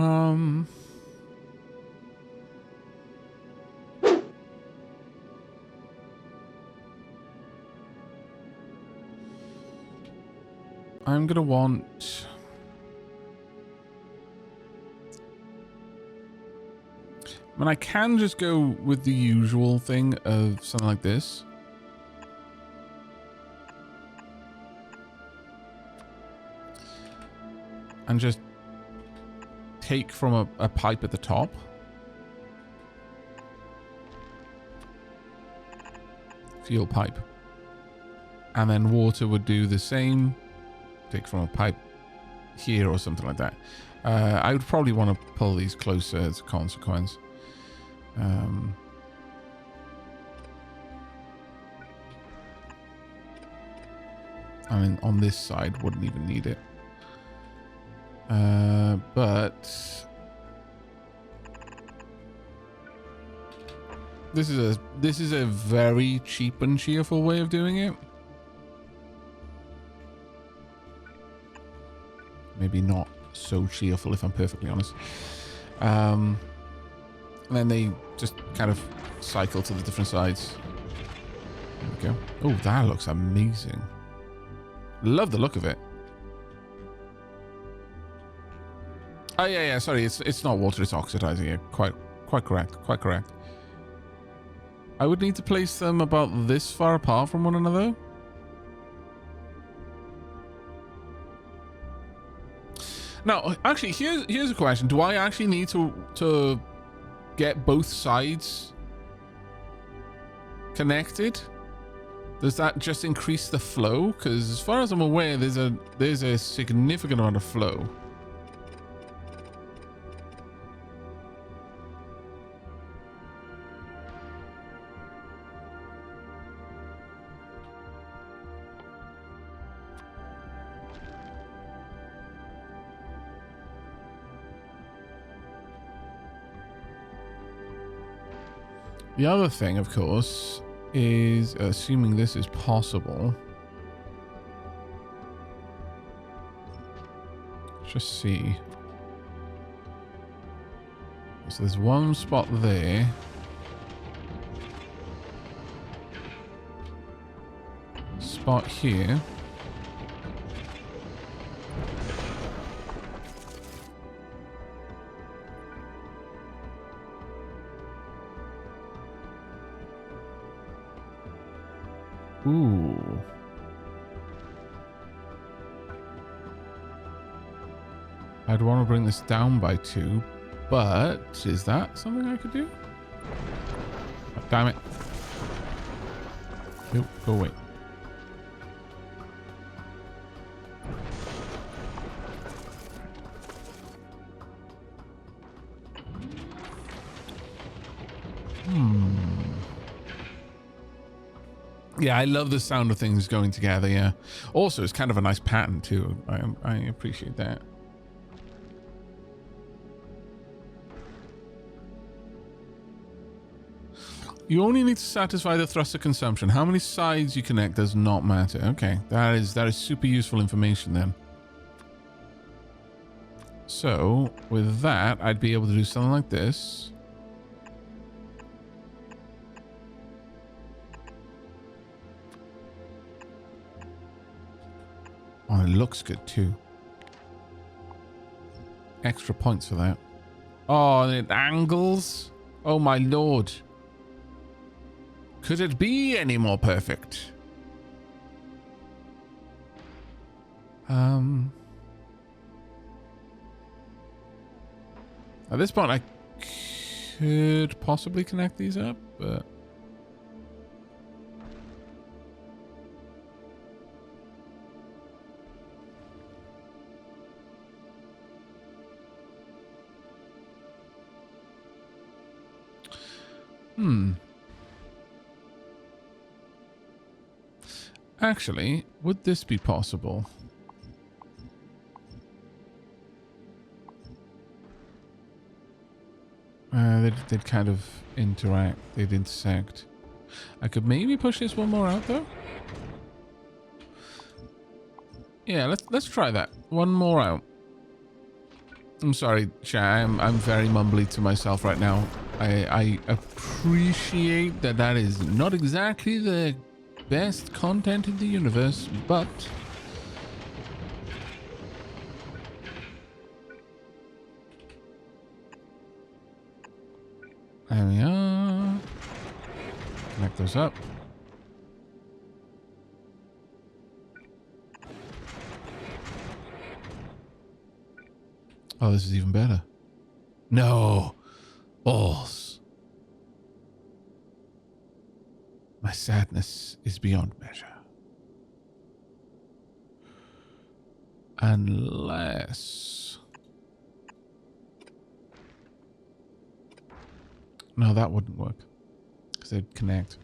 Um, I'm gonna want. I mean, I can just go with the usual thing of something like this. And just take from a pipe at the top. Fuel pipe. And then water would do the same. Take from a pipe here or something like that. I would probably want to pull these closer as a consequence. I mean, on this side, wouldn't even need it. But this is a very cheap and cheerful way of doing it. Maybe not so cheerful, if I'm perfectly honest. And then they just kind of cycle to the different sides. There we go. Oh, that looks amazing. Love the look of it. Oh yeah, sorry, it's not water, it's oxidizing. Yeah, quite correct. I would need to place them about this far apart from one another. Now, actually, here's a question. Do I actually need to get both sides connected? Does that just increase the flow? Because as far as I'm aware, there's a significant amount of flow. The other thing, of course, is assuming this is possible. Let's just see. So there's one spot there. Spot here. Ooh. I'd want to bring this down by 2, but is that something I could do? Oh, damn it. Nope, go away. Yeah, I love the sound of things going together, yeah. Also, it's kind of a nice pattern, too. I appreciate that. You only need to satisfy the thruster consumption. How many sides you connect does not matter. Okay, that is super useful information then. So, with that, I'd be able to do something like this. Oh, it looks good too. Extra points for that. Oh, and it angles. Oh my lord. Could it be any more perfect? At this point, I could possibly connect these up, but... Actually, would this be possible? They'd kind of interact. They'd intersect. I could maybe push this one more out, though. Yeah, let's try that. One more out. I'm sorry, chat. I'm very mumbly to myself right now. I appreciate that that is not exactly the best content in the universe, but there we are. Connect those up. Oh, this is even better. No. Balls. My sadness is beyond measure. Unless... No, that wouldn't work. Because they'd connect.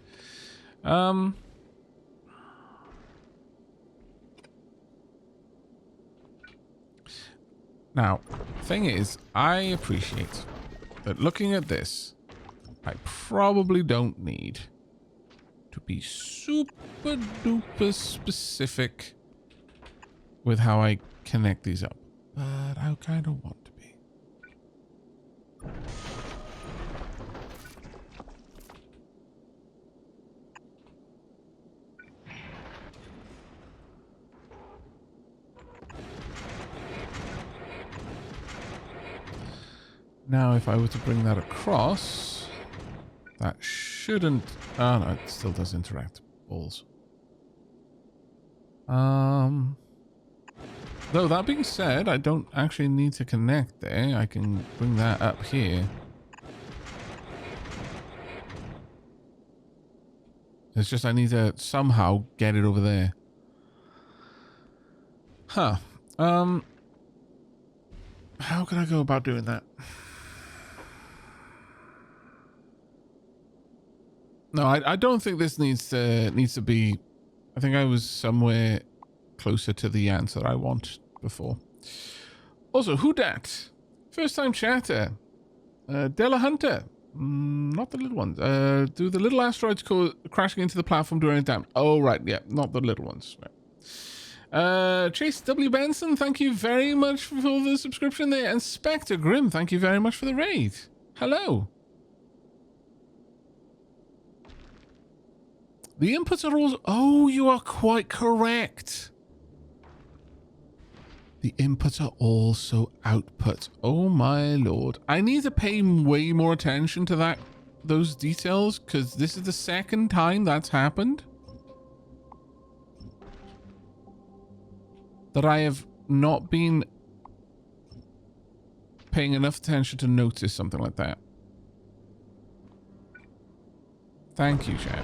Now, thing is, I appreciate that looking at this, I probably don't need to be super duper specific with how I connect these up. But I kind of want to be. Now, if I were to bring that across, that shouldn't... Oh, no, it still does interact. Balls. Though, that being said, I don't actually need to connect there. I can bring that up here. It's just I need to somehow get it over there. Huh. How can I go about doing that? No, I don't think this needs to be... I think I was somewhere closer to the answer I want before. Also, who dat? First time chatter. Della Hunter. Not the little ones. Do the little asteroids crashing into the platform during a dam? Oh, right. Yeah, not the little ones. Right. Chase W. Benson, thank you very much for the subscription there. And Spectre Grim, thank you very much for the raid. Hello. The inputs are all... Oh, you are quite correct. The inputs are also output. Oh my lord. I need to pay way more attention to those details, because this is the second time that's happened. That I have not been paying enough attention to notice something like that. Thank you, chat.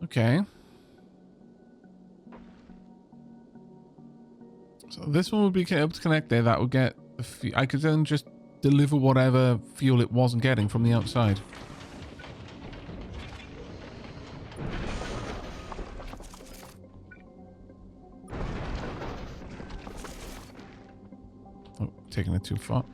Okay. So this one would be able to connect there. That would get the I could then just deliver whatever fuel it wasn't getting from the outside. Oh, taking it too far.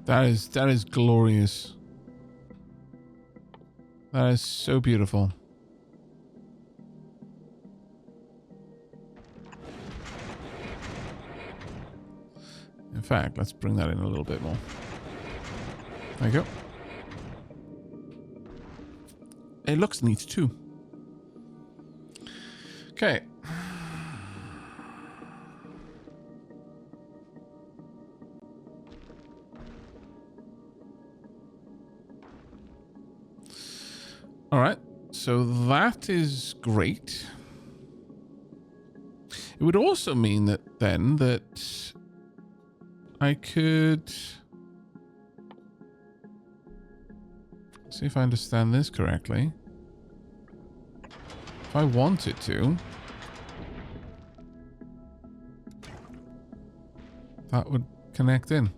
That is glorious. That is so beautiful. In fact, let's bring that in a little bit more. There you go. It looks neat too. Okay. All right, so that is great. It would also mean that then that I could see if I understand this correctly. If I wanted to, that would connect in.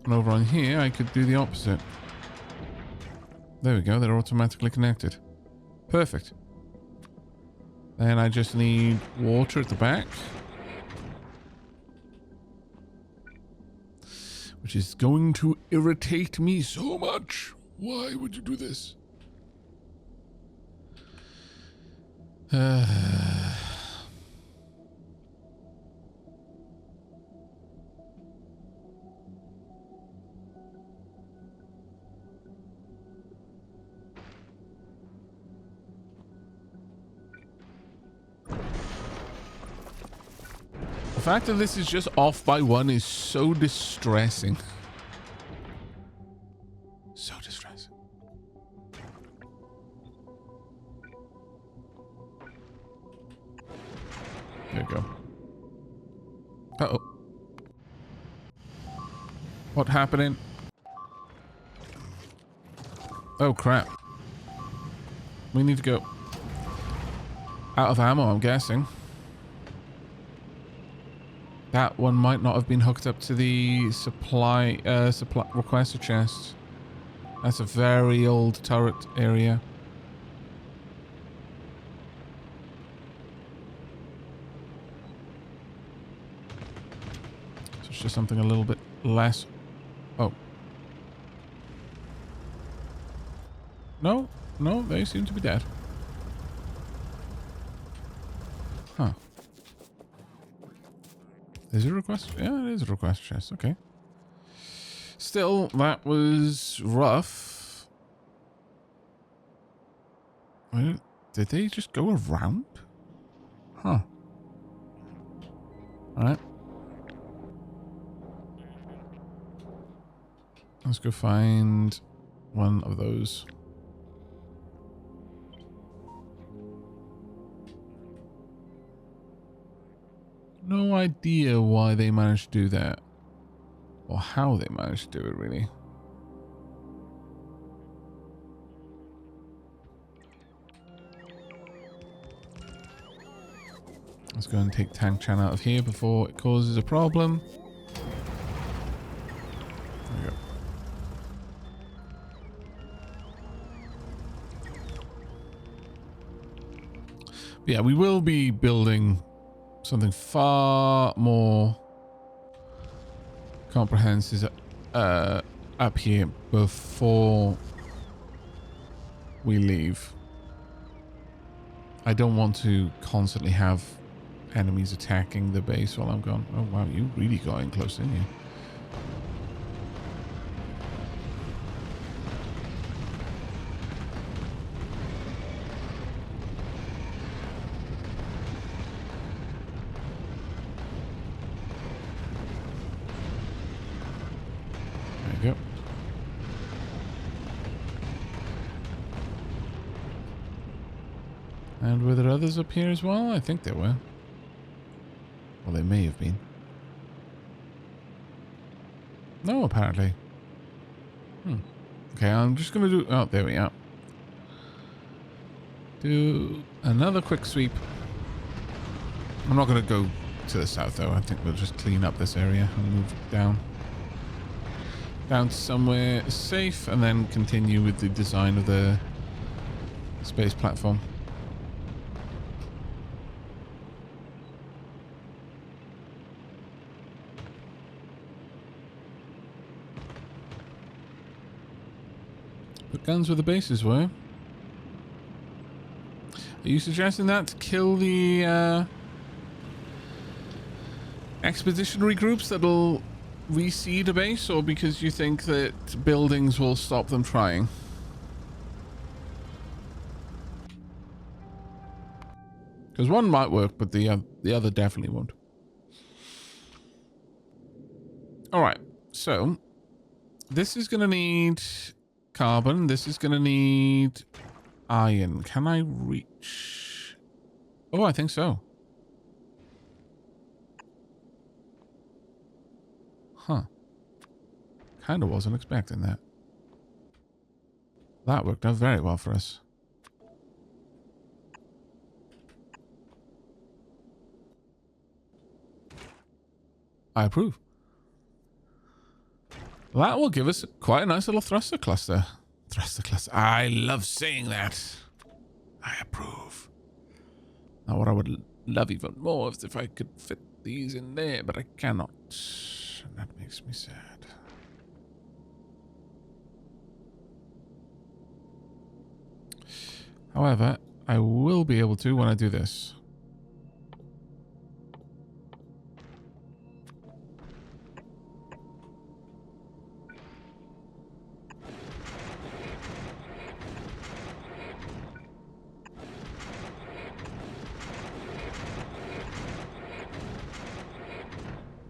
And over on here, I could do the opposite. There we go. They're automatically connected. Perfect. Then I just need water at the back. Which is going to irritate me so much. Why would you do this? The fact that this is just off by one is so distressing. So distressing. There we go. Uh-oh. What happening? Oh, crap. We need to go. Out of ammo, I'm guessing. That one might not have been hooked up to the supply requester chest. That's a very old turret area. So it's just something a little bit less. Oh. No, no, they seem to be dead. Huh. Is it a request? Yeah, it is a request chest. Okay. Still, that was rough. Did they just go around? Huh. Alright. Let's go find one of those. No idea why they managed to do that. Or how they managed to do it, really. Let's go and take Tank Chan out of here before it causes a problem. There we go. But yeah, we will be building something far more comprehensive up here before we leave. I don't want to constantly have enemies attacking the base while I'm gone. Oh wow, you really got in close, didn't you? There you go. And were there others up here as well? I think there were. Well, they may have been. No, apparently. Okay, I'm just going to do... Oh, there we are. Do another quick sweep. I'm not going to go to the south, though. I think we'll just clean up this area and move down. Down to somewhere safe, and then continue with the design of the space platform. Put guns where the bases were. Are you suggesting that to kill the expeditionary groups that'll reseed a base, or because you think that buildings will stop them trying? Because one might work, but the other definitely won't. All right, so this is going to need carbon. This is going to need iron. Can I reach? Oh, I think so. Huh. Kind of wasn't expecting that. That worked out very well for us. I approve. That will give us quite a nice little thruster cluster. Thruster cluster. I love saying that. I approve. Now, what I would love even more is if I could fit these in there, but I cannot. And that makes me sad. However, I will be able to when I do this.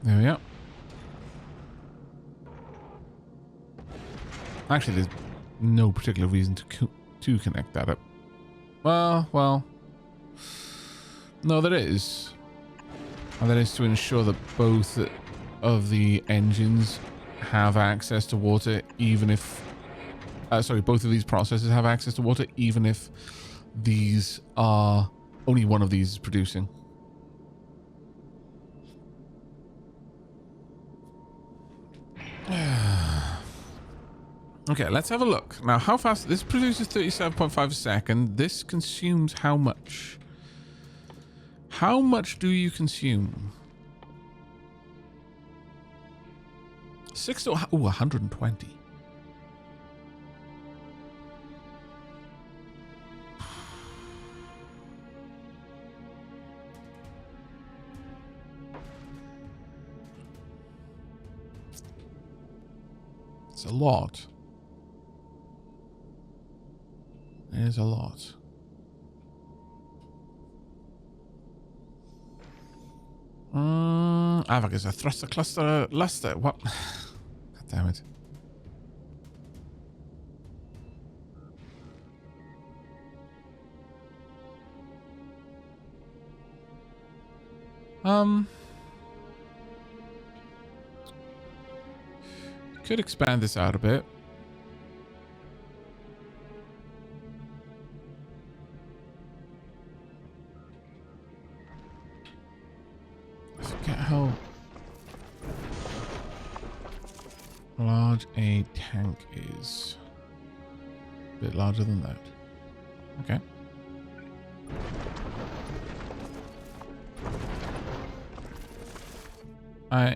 There we are. Actually, there's no particular reason to connect that up. Well. No, there is. And that is to ensure that both of the engines have access to water, even if... sorry, both of these processors have access to water, even if these are... Only one of these is producing. Okay, let's have a look. Now, how fast... This produces 37.5 a second. This consumes how much? How much do you consume? 6 to... Ooh, 120. It's a lot. It is a lot. Aavak is a thruster cluster luster. What? God damn it. Could expand this out a bit. I forget how large a tank is. A bit larger than that. Okay.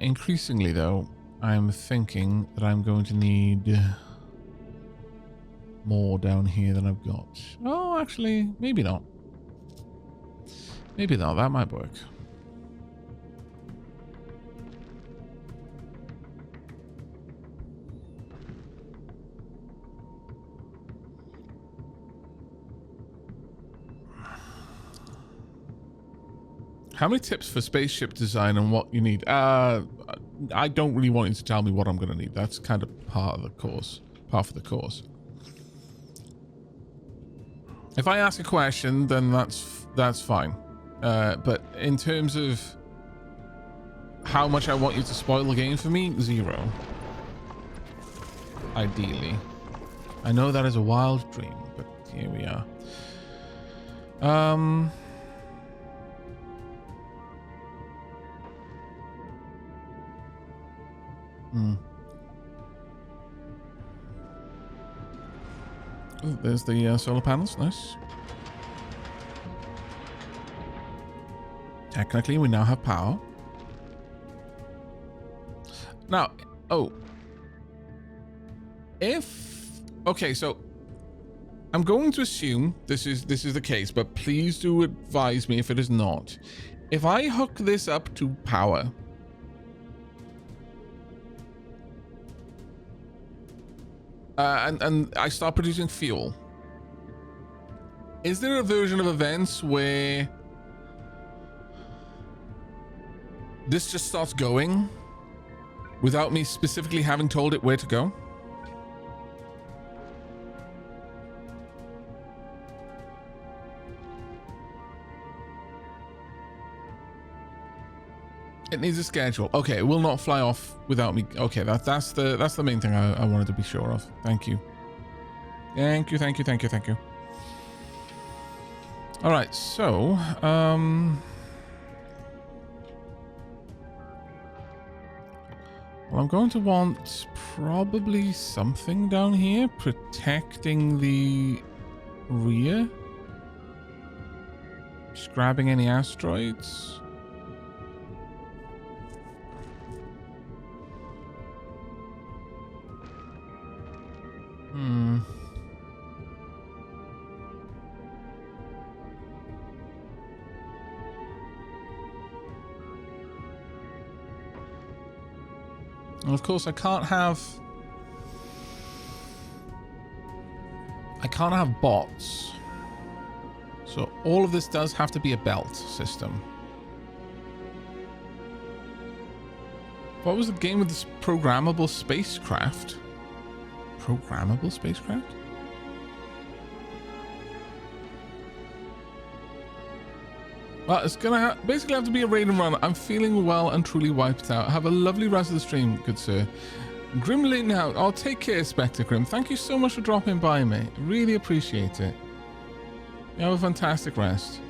Increasingly, though, I'm thinking that I'm going to need more down here than I've got. Oh, actually, maybe not. Maybe not. That might work. How many tips for spaceship design and what you need? I don't really want you to tell me what I'm going to need. That's kind of part of the course. Part of the course. If I ask a question, then that's fine. But in terms of how much I want you to spoil the game for me, 0. Ideally. I know that is a wild dream, but here we are. Oh, there's the solar panels. Nice. Technically, we now have power. Now, okay, so I'm going to assume this is the case, but please do advise me if it is not. If I hook this up to power, and I start producing fuel, is there a version of events where this just starts going without me specifically having told it where to go? It needs a schedule. Okay, it will not fly off without me. Okay, that's the main thing I wanted to be sure of. Thank you. Thank you. All right, so Well, I'm going to want probably something down here protecting the rear. Just grabbing any asteroids. And of course, I can't have bots. So all of this does have to be a belt system. What was the game with this programmable spacecraft? Programmable spacecraft? Well, it's gonna basically have to be a raid and run. I'm feeling well and truly wiped out. Have a lovely rest of the stream, good sir. Grimly now. I'll take care, Spectre Grim. Thank you so much for dropping by, mate. Really appreciate it. You have a fantastic rest.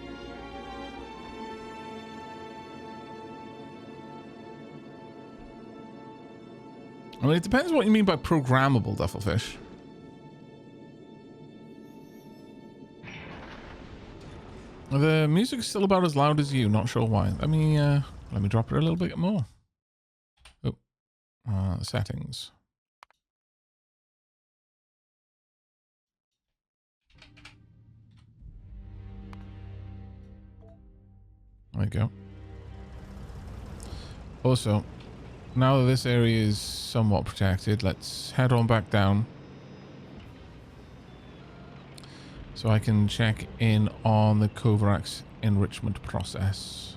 I mean, it depends what you mean by programmable, Duffelfish. The music's still about as loud as you. Not sure why. Let me drop it a little bit more. Oh, settings. There we go. Also, now that this area is somewhat protected, let's head on back down. So I can check in on the Kovarak's enrichment process.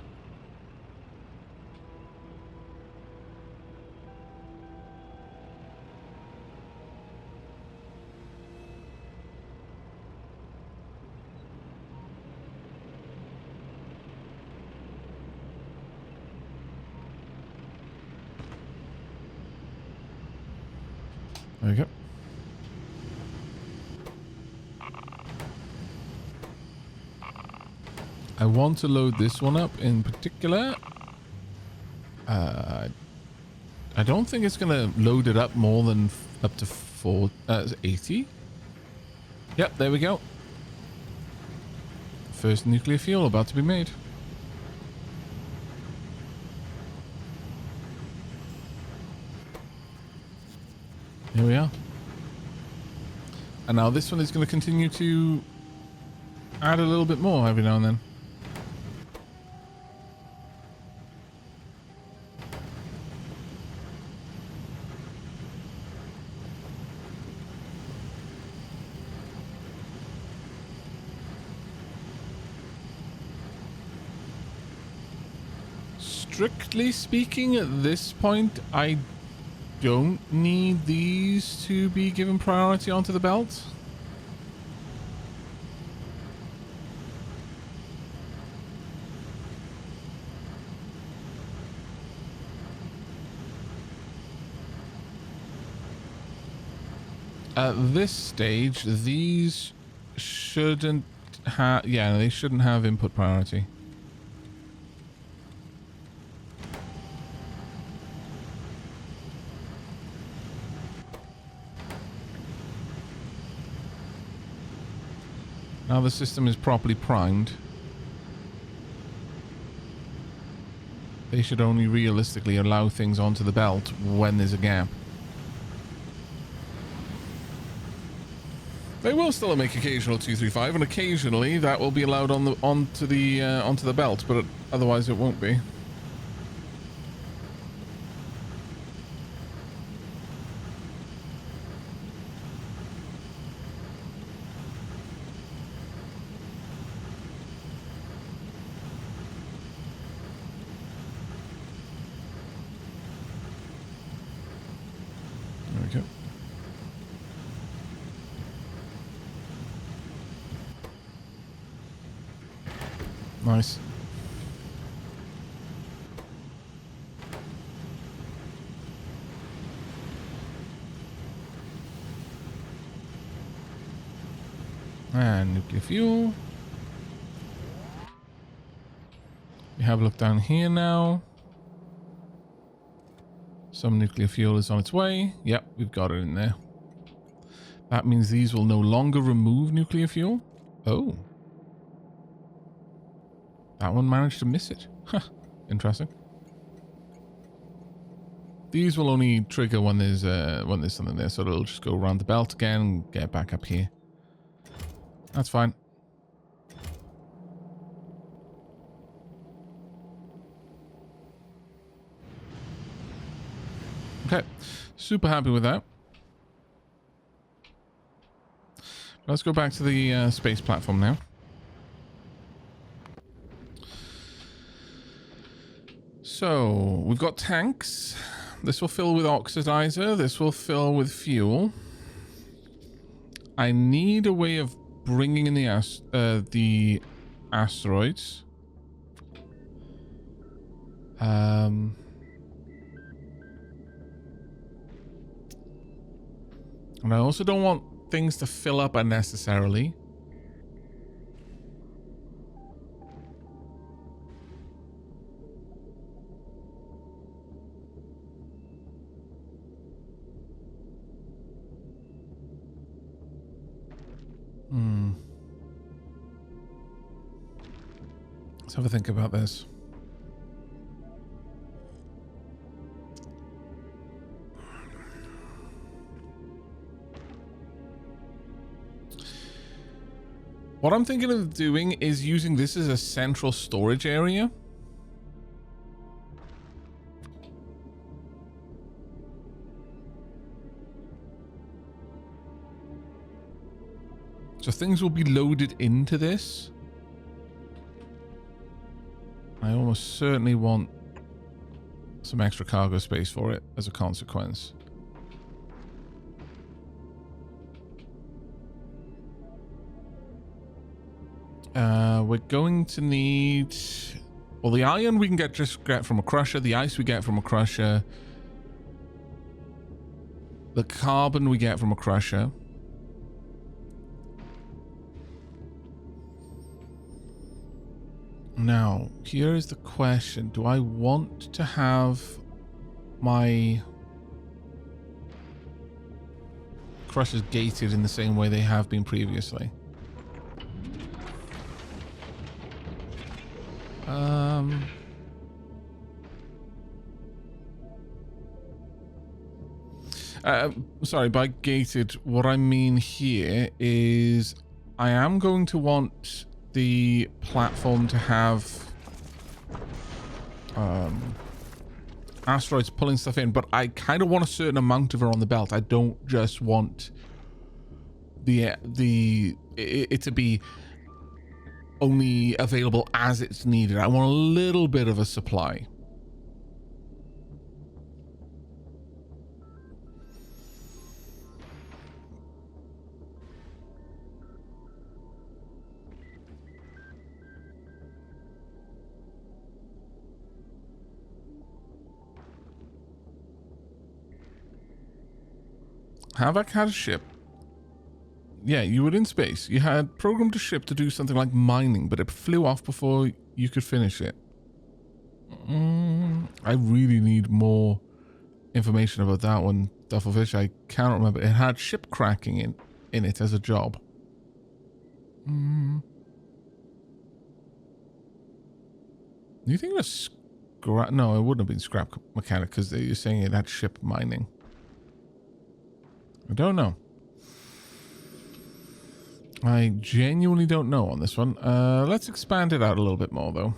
There we go. I want to load this one up in particular. I don't think it's going to load it up more than up to 80. Yep, there we go. First nuclear fuel about to be made. Here we are. And now this one is going to continue to add a little bit more every now and then. Strictly speaking, at this point, I don't need these to be given priority onto the belt. At this stage, these shouldn't have... Yeah, they shouldn't have input priority. Now the system is properly primed. They should only realistically allow things onto the belt when there's a gap. They will still make occasional 235, and occasionally that will be allowed onto the belt, but otherwise it won't be. Nice. And nuclear fuel. We have a look down here now. Some nuclear fuel is on its way. Yep, we've got it in there. That means these will no longer remove nuclear fuel. Oh. That one managed to miss it. Huh. Interesting. These will only trigger when there's something there, so it'll just go around the belt again and get back up here. That's fine. Okay, super happy with that. Let's go back to the space platform now. So, we've got tanks. This will fill with oxidizer. This will fill with fuel. I need a way of bringing in the asteroids. And I also don't want things to fill up unnecessarily. Let's have a think about this. What I'm thinking of doing is using this as a central storage area. So things will be loaded into this. I almost certainly want some extra cargo space for it as a consequence. We're going to need... Well, the iron we can just get from a crusher. The ice we get from a crusher. The carbon we get from a crusher. Now, here is the question. Do I want to have my crushers gated in the same way they have been previously? Sorry, by gated, what I mean here is I am going to want the platform to have asteroids pulling stuff in, but I kind of want a certain amount of it on the belt. I don't just want it to be only available as it's needed. I want a little bit of a supply. Aavak had a ship. Yeah, you were in space. You had programmed a ship to do something like mining, but it flew off before you could finish it. I really need more information about that one, Duffelfish. I cannot remember. It had ship cracking in it as a job. Do you think it was scrap? No, it wouldn't have been scrap mechanic because you're saying it had ship mining. I don't know. I genuinely don't know on this one. Let's expand it out a little bit more, though.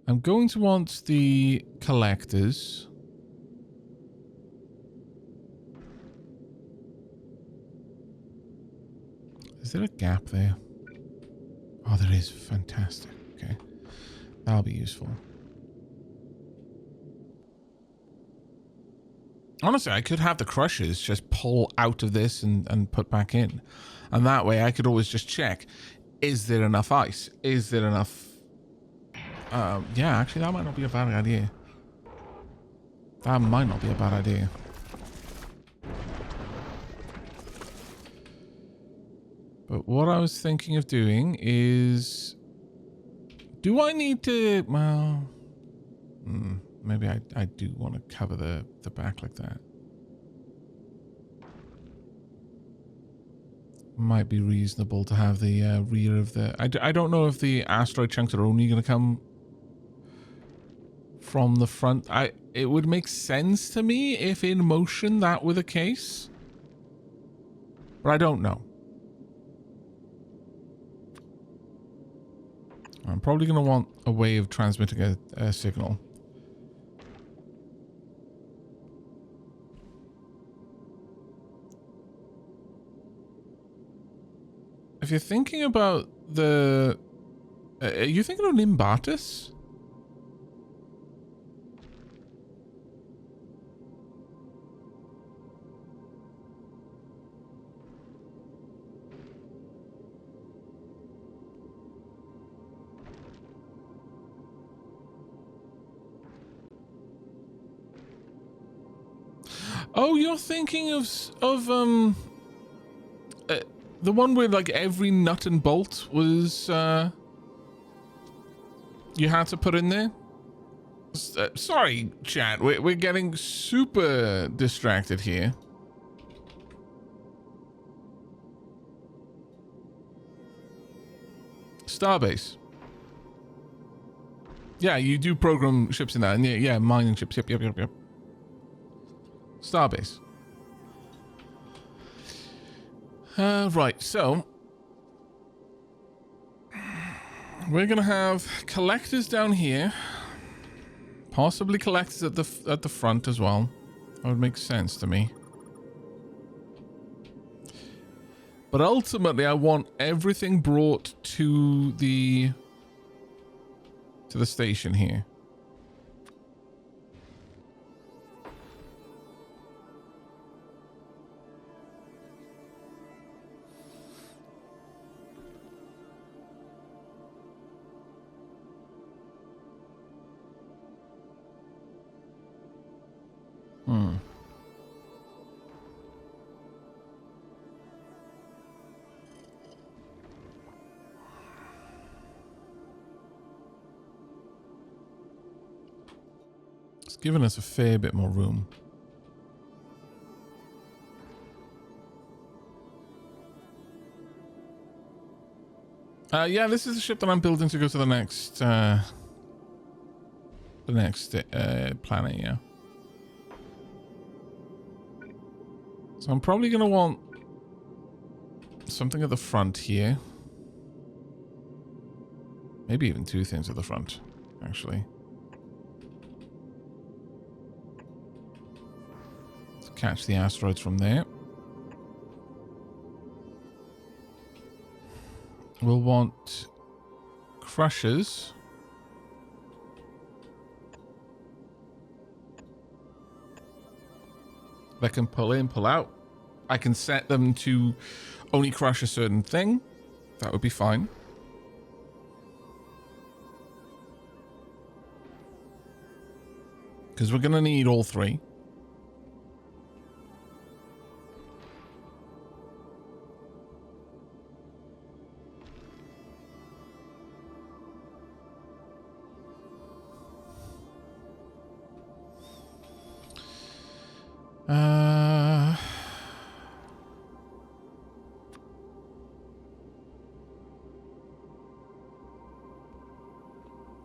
I'm going to want the collectors. Is there a gap there? Oh, there is. Fantastic. Okay. That'll be useful. Honestly, I could have the crushers just pull out of this and put back in. And that way I could always just check, is there enough ice? Is there enough... yeah, actually that might not be a bad idea. That might not be a bad idea. But what I was thinking of doing is Do I need to... Well... maybe I do want to cover the back like that. Might be reasonable to have the rear of the... I don't know if the asteroid chunks are only going to come from the front. It would make sense to me if in motion that were the case. But I don't know. I'm probably going to want a way of transmitting a signal. If you're thinking about the... are you thinking of Nimbatus? Oh, you're thinking of the one where like every nut and bolt was you had to put in there. Sorry, chat. We're getting super distracted here. Starbase. Yeah, you do program ships in that, and yeah, mining ships. Yep. Starbase. Right, so we're gonna have collectors down here, possibly collectors at the front as well. That would make sense to me. But ultimately, I want everything brought to the station here. It's given us a fair bit more room. Yeah, this is the ship that I'm building to go to the next planet, yeah. So I'm probably going to want something at the front here. Maybe even two things at the front, actually. To catch the asteroids from there. We'll want crushers. That can pull in, pull out. I can set them to only crush a certain thing. That would be fine. Because we're going to need all three.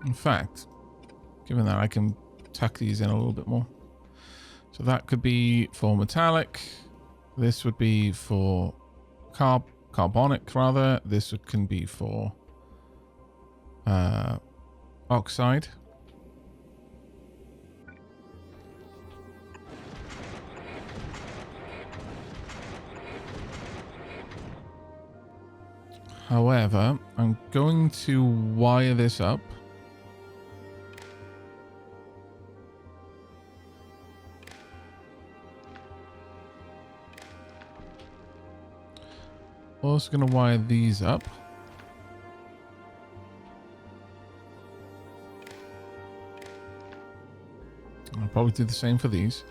In fact, given that I can tuck these in a little bit more. So that could be for metallic. This would be for carbonic rather. This can be for oxide. However, I'm going to wire this up. Also going to wire these up. I'll probably do the same for these.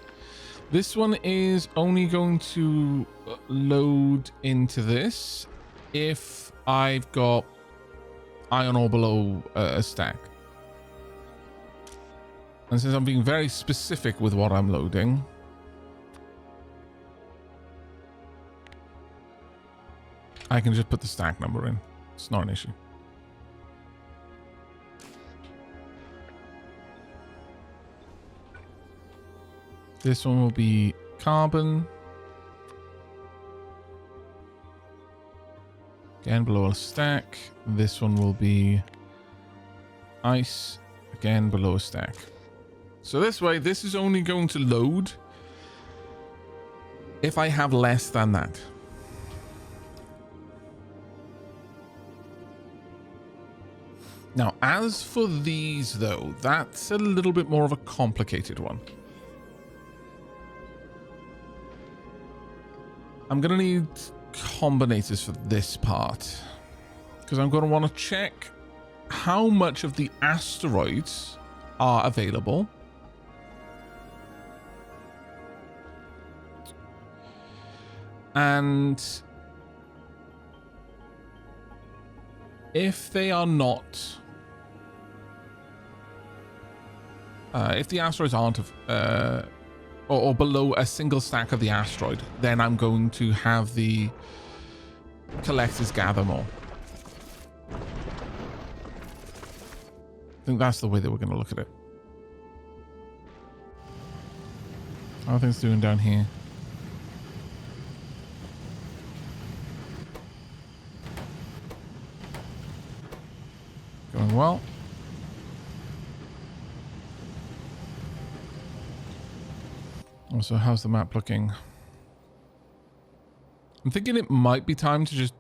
This one is only going to load into this if I've got iron ore below a stack. And since I'm being very specific with what I'm loading, I can just put the stack number in. It's not an issue. This one will be carbon. Again, below a stack. This one will be ice. Again, below a stack. So this way, this is only going to load if I have less than that. Now, as for these, though, that's a little bit more of a complicated one. I'm going to need combinators for this part, because I'm going to want to check how much of the asteroids are available. And if they are not, if the asteroids aren't or below a single stack of the asteroid, then I'm going to have the collectors gather more. I think that's the way that we're going to look at it. How are things doing down here? Going well. Also, how's the map looking? I'm thinking it might be time to just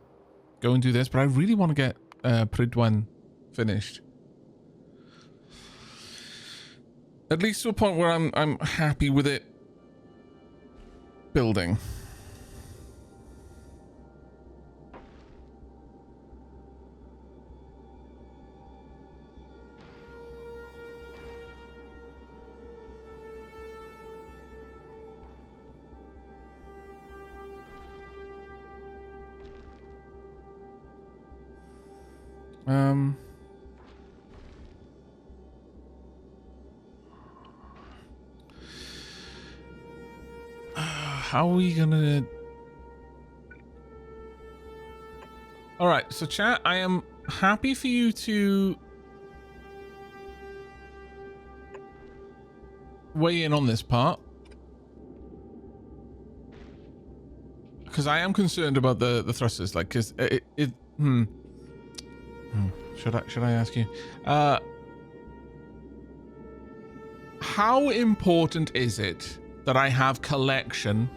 go and do this, but I really want to get Pridwan finished. At least to a point where I'm happy with it building. How are we gonna... All right, so chat, I am happy for you to weigh in on this part, because I am concerned about the thrusters, like, because should I ask you, how important is it that I have collection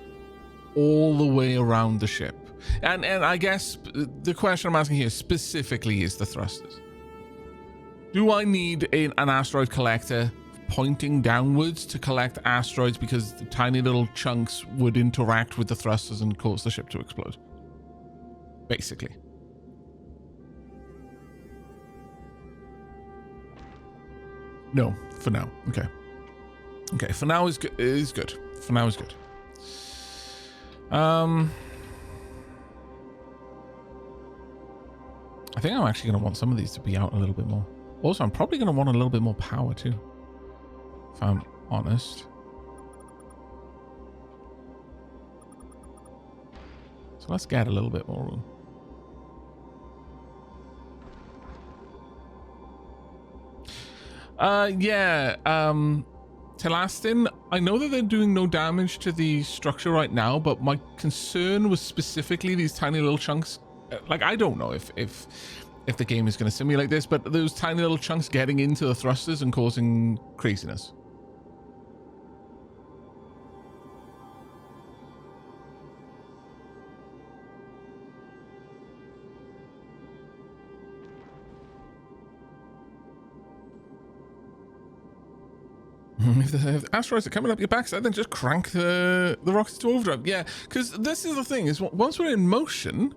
all the way around the ship? And I guess the question I'm asking here specifically is the thrusters. Do I need an asteroid collector pointing downwards to collect asteroids because the tiny little chunks would interact with the thrusters and cause the ship to explode? Basically. No, for now. Okay. Okay, for now is good. For now is good. I think I'm actually going to want some of these to be out a little bit more. Also, I'm probably going to want a little bit more power too, if I'm honest. So let's get a little bit more room. Telastin, I know that they're doing no damage to the structure right now, but my concern was specifically these tiny little chunks. Like, I don't know if the game is going to simulate this, but those tiny little chunks getting into the thrusters and causing craziness. If the asteroids are coming up your backside, then just crank the rockets to overdrive. Yeah, because this is the thing, is once we're in motion,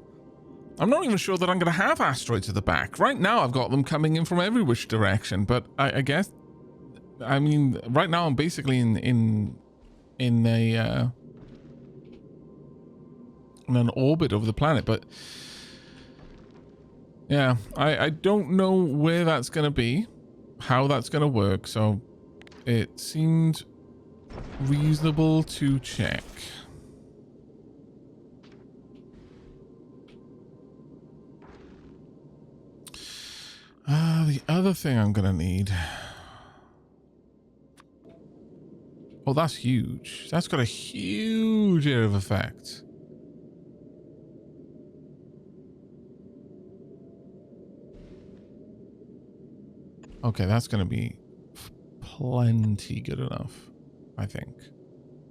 I'm not even sure that I'm going to have asteroids at the back. Right now, I've got them coming in from every which direction, but I guess, I mean, right now I'm basically in an orbit over the planet, but Yeah, I don't know where that's going to be, how that's going to work, so it seemed reasonable to check. The other thing I'm going to need... Oh, that's huge. That's got a huge area of effect. Okay, that's going to be plenty good enough, I think.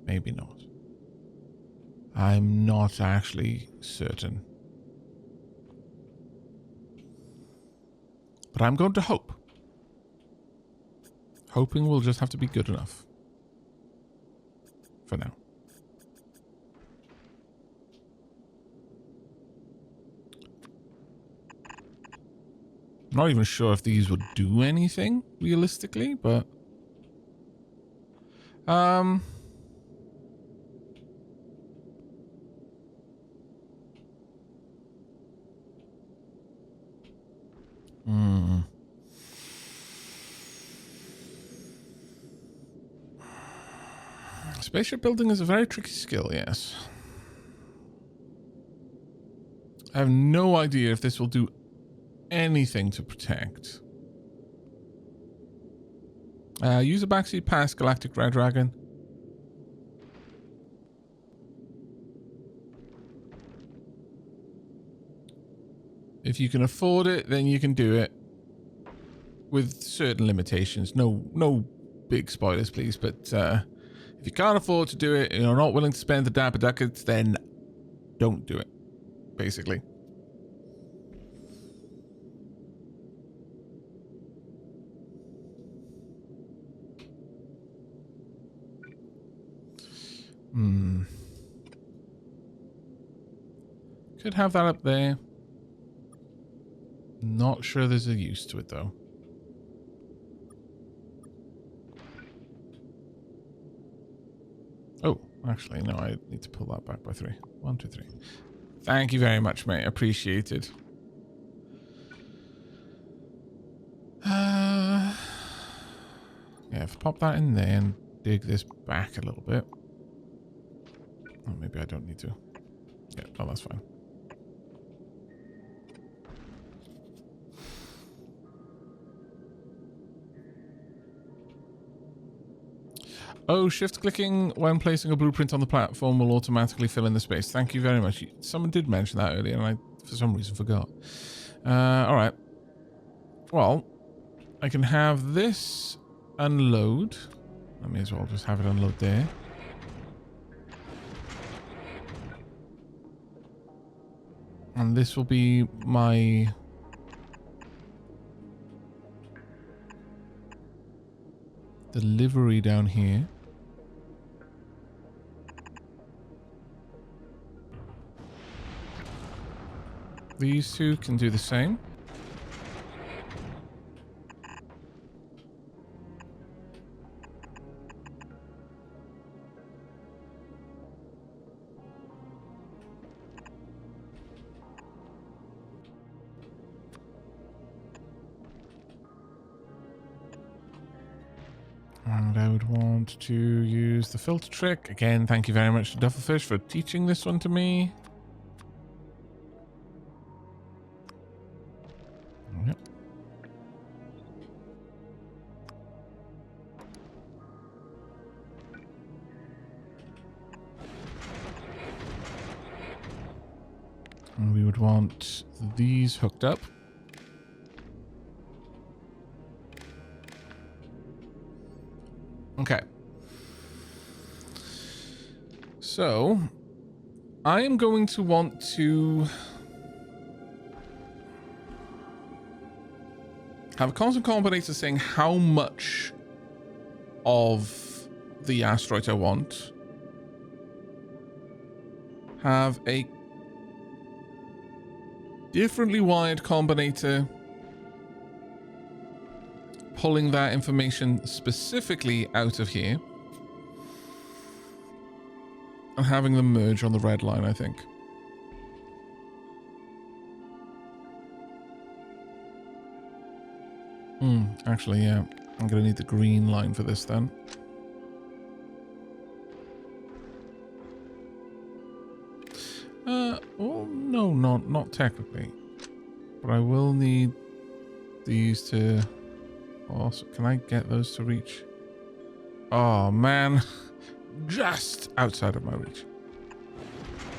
Maybe not. I'm not actually certain. But I'm going to hope. Hoping will just have to be good enough. For now. I'm not even sure if these would do anything, realistically, but... Spaceship building is a very tricky skill, yes. I have no idea if this will do anything to protect. Use a backseat pass Galactic Red Dragon. If you can afford it, then you can do it. With certain limitations. No big spoilers, please, but if you can't afford to do it and you're not willing to spend the dapper ducats, then don't do it, basically. Could have that up there. Not sure there's a use to it, though. Oh, actually, no, I need to pull that back by 3. 1, 2, 3. Thank you very much, mate. Appreciated. Yeah, if I pop that in there and dig this back a little bit. Oh, maybe I don't need to. Yeah, no, that's fine. Oh, shift clicking when placing a blueprint on the platform will automatically fill in the space. Thank you very much. Someone did mention that earlier and I, for some reason, forgot. Alright. Well, I can have this unload. I may as well just have it unload there. And this will be my... delivery down here. These two can do the same. And I would want to use the filter trick. Again, thank you very much to Duffelfish for teaching this one to me. Yep. And we would want these hooked up. Okay. So, I am going to want to have a constant combinator saying how much of the asteroid I want. Have a differently wired combinator pulling that information specifically out of here and having them merge on the red line, I think. Actually, yeah. I'm going to need the green line for this then. Well, no, not technically. But I will need these to... Also, can I get those to reach? Oh, man. Just outside of my reach.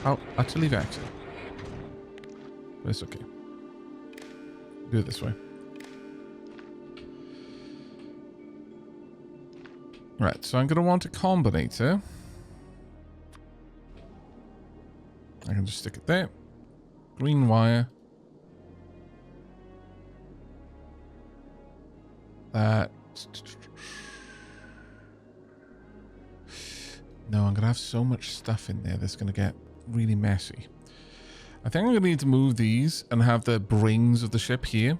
Oh, utterly vexed. But it's okay. Do it this way. Right, so I'm going to want a combinator. I can just stick it there. Green wire. That. No, I'm going to have so much stuff in there that's going to get really messy. I think I'm going to need to move these and have the brings of the ship here.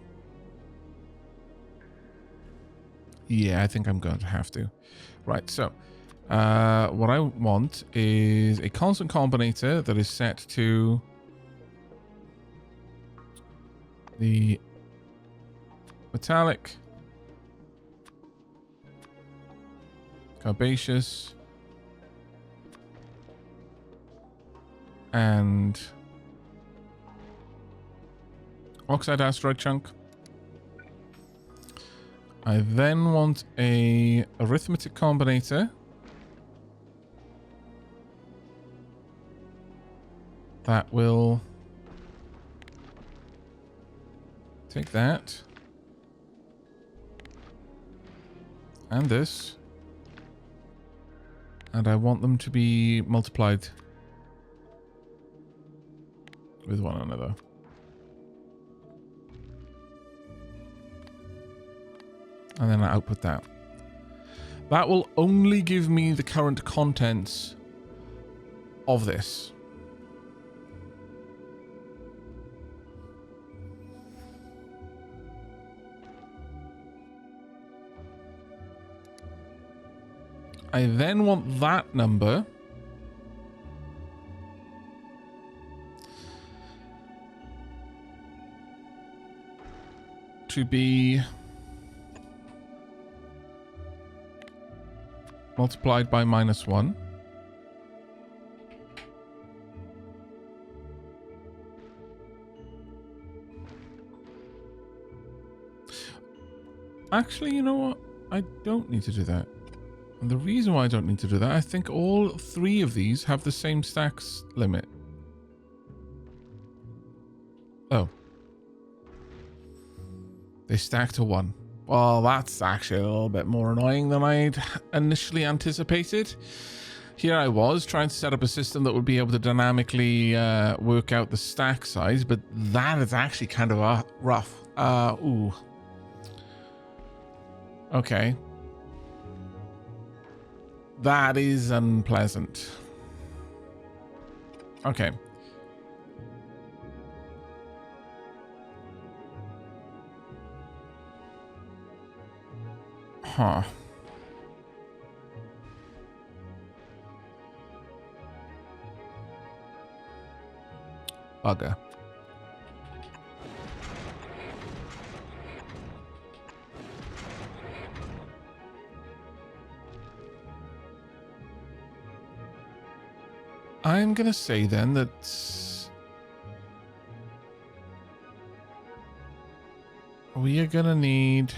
Yeah, I think I'm going to have to. Right, so what I want is a constant combinator that is set to the metallic, carbaceous, and oxide asteroid chunk. I then want a arithmetic combinator that will take that and this, and I want them to be multiplied with one another. And then I output that. That will only give me the current contents of this. I then want that number to be multiplied by -1. Actually, you know what? I don't need to do that. And the reason why I don't need to do that, I think all three of these have the same stacks limit. Oh. They stack to 1. Well, that's actually a little bit more annoying than I'd initially anticipated. Here I was trying to set up a system that would be able to dynamically work out the stack size, but that is actually kind of rough. Ooh. Okay. That is unpleasant. Okay. Huh. Bugger. I'm gonna say then that we are gonna need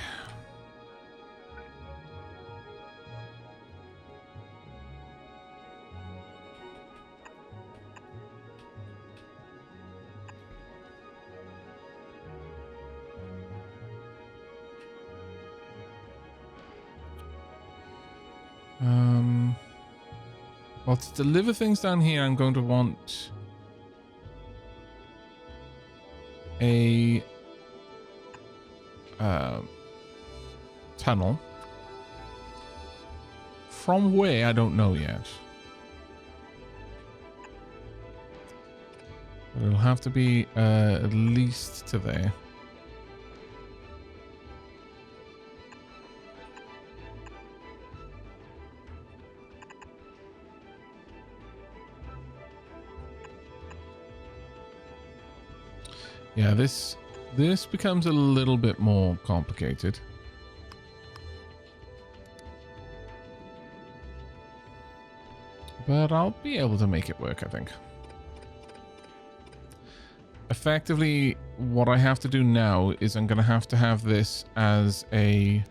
well, to deliver things down here, I'm going to want a tunnel. From where, I don't know yet. But it'll have to be at least to there. Yeah, this becomes a little bit more complicated. But I'll be able to make it work, I think. Effectively, what I have to do now is I'm going to have this as a...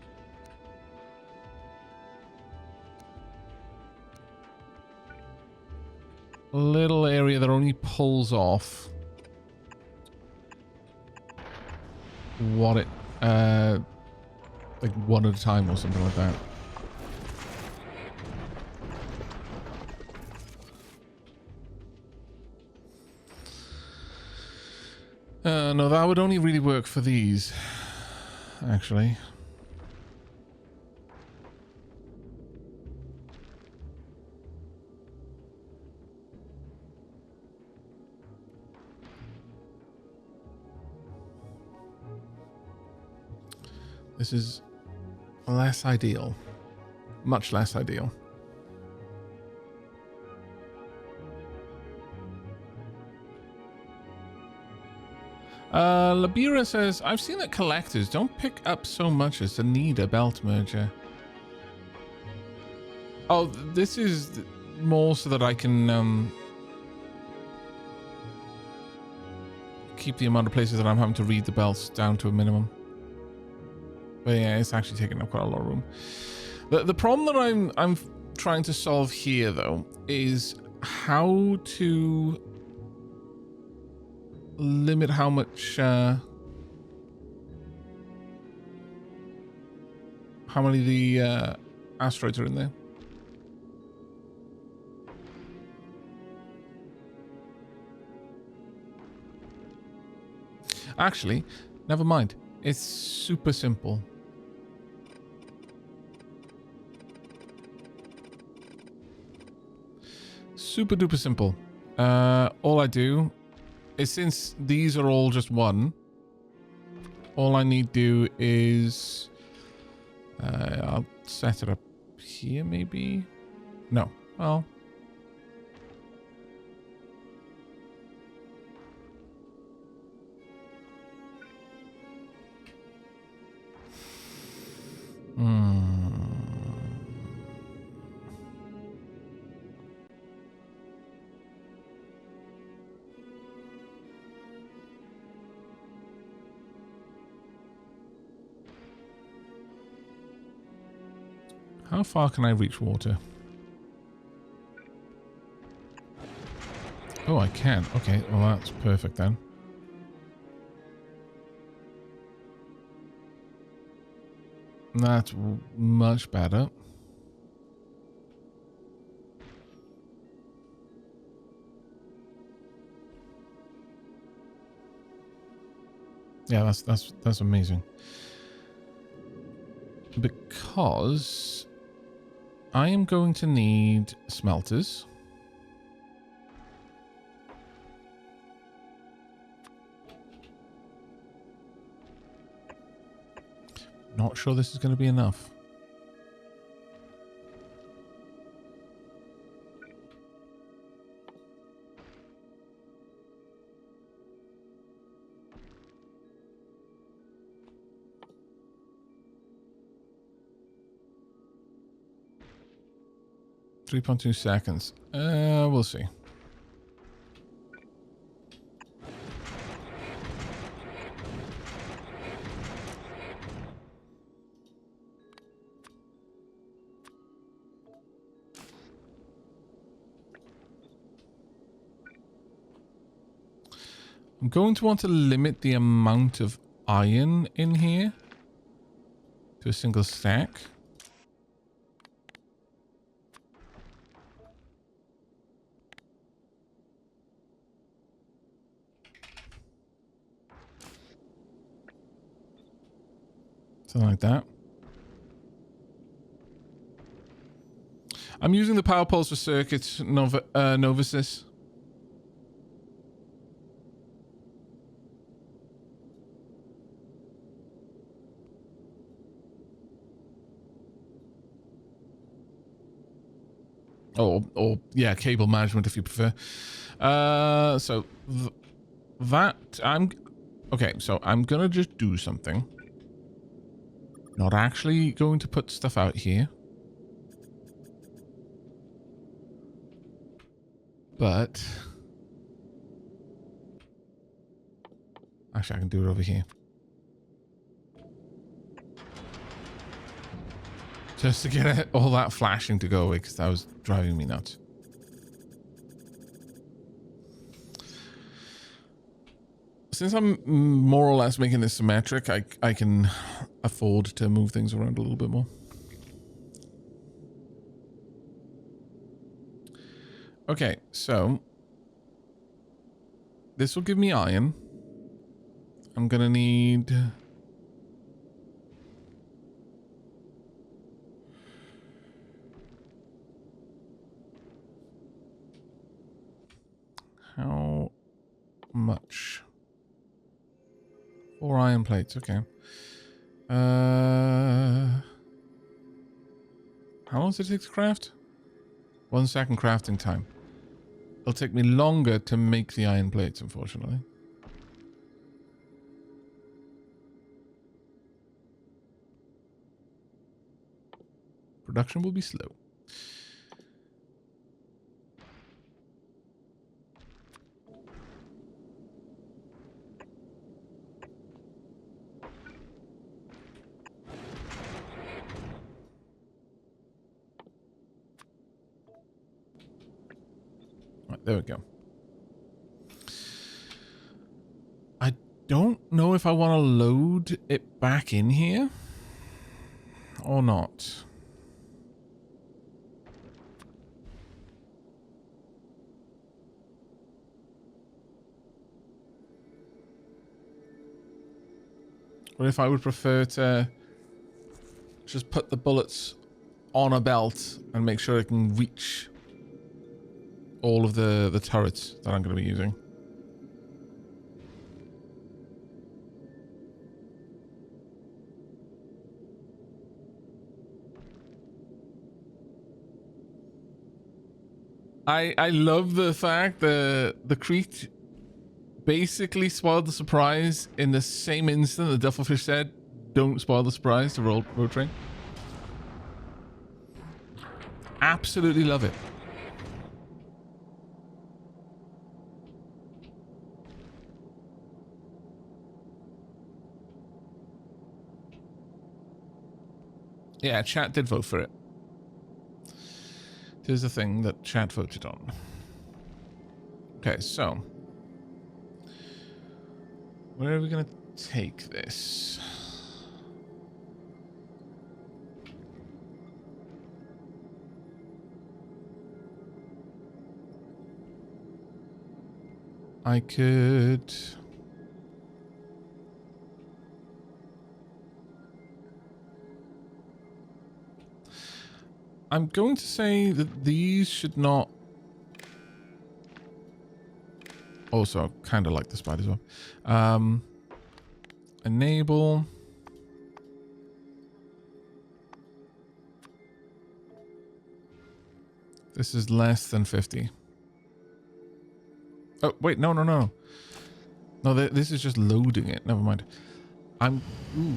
little area that only pulls off what it... like one at a time or something like that. No, that would only really work for these, actually. This is less ideal. Much less ideal. Labira says, I've seen that collectors don't pick up so much as to need a belt merger. Oh, this is more so that I can keep the amount of places that I'm having to read the belts down to a minimum. But yeah, it's actually taking up quite a lot of room. The problem that I'm trying to solve here, though, is how to limit how much how many of the asteroids are in there. Actually, never mind. It's super simple. Super duper simple. All I do is, since these are all just one, all I need to do is I'll set it up here maybe. No. Well, how far can I reach water? Oh, I can. Okay, well that's perfect then. That's much better. Yeah, that's amazing. Because I am going to need smelters. Not sure this is going to be enough. .2 seconds. We'll see. I'm going to want to limit the amount of iron in here to a single stack. Something like that. I'm using the power poles for circuit novices. Or yeah, cable management if you prefer. So that okay. So I'm gonna just do something. Not actually going to put stuff out here. But actually, I can do it over here. Just to get all that flashing to go away, because that was driving me nuts. Since I'm more or less making this symmetric, I can afford to move things around a little bit more. Okay, so this will give me iron. I'm gonna need... How much? 4 iron plates, okay. How long does it take to craft? 1 second crafting time. It'll take me longer to make the iron plates, unfortunately. Production will be slow. Right, there we go. I don't know if I want to load it back in here or not. Or if I would prefer to just put the bullets on a belt and make sure it can reach all of the turrets that I'm going to be using. I love the fact that the Crete basically spoiled the surprise in the same instant the Duffelfish said, "Don't spoil the surprise" to road train. Absolutely love it. Yeah, chat did vote for it. Here's the thing that chat voted on. Okay, so where are we going to take this? I could... I'm going to say that these should not... Also, I kind of like the spiders as well. Enable. This is less than 50. Oh, wait, no. No, this is just loading it. Never mind. Ooh.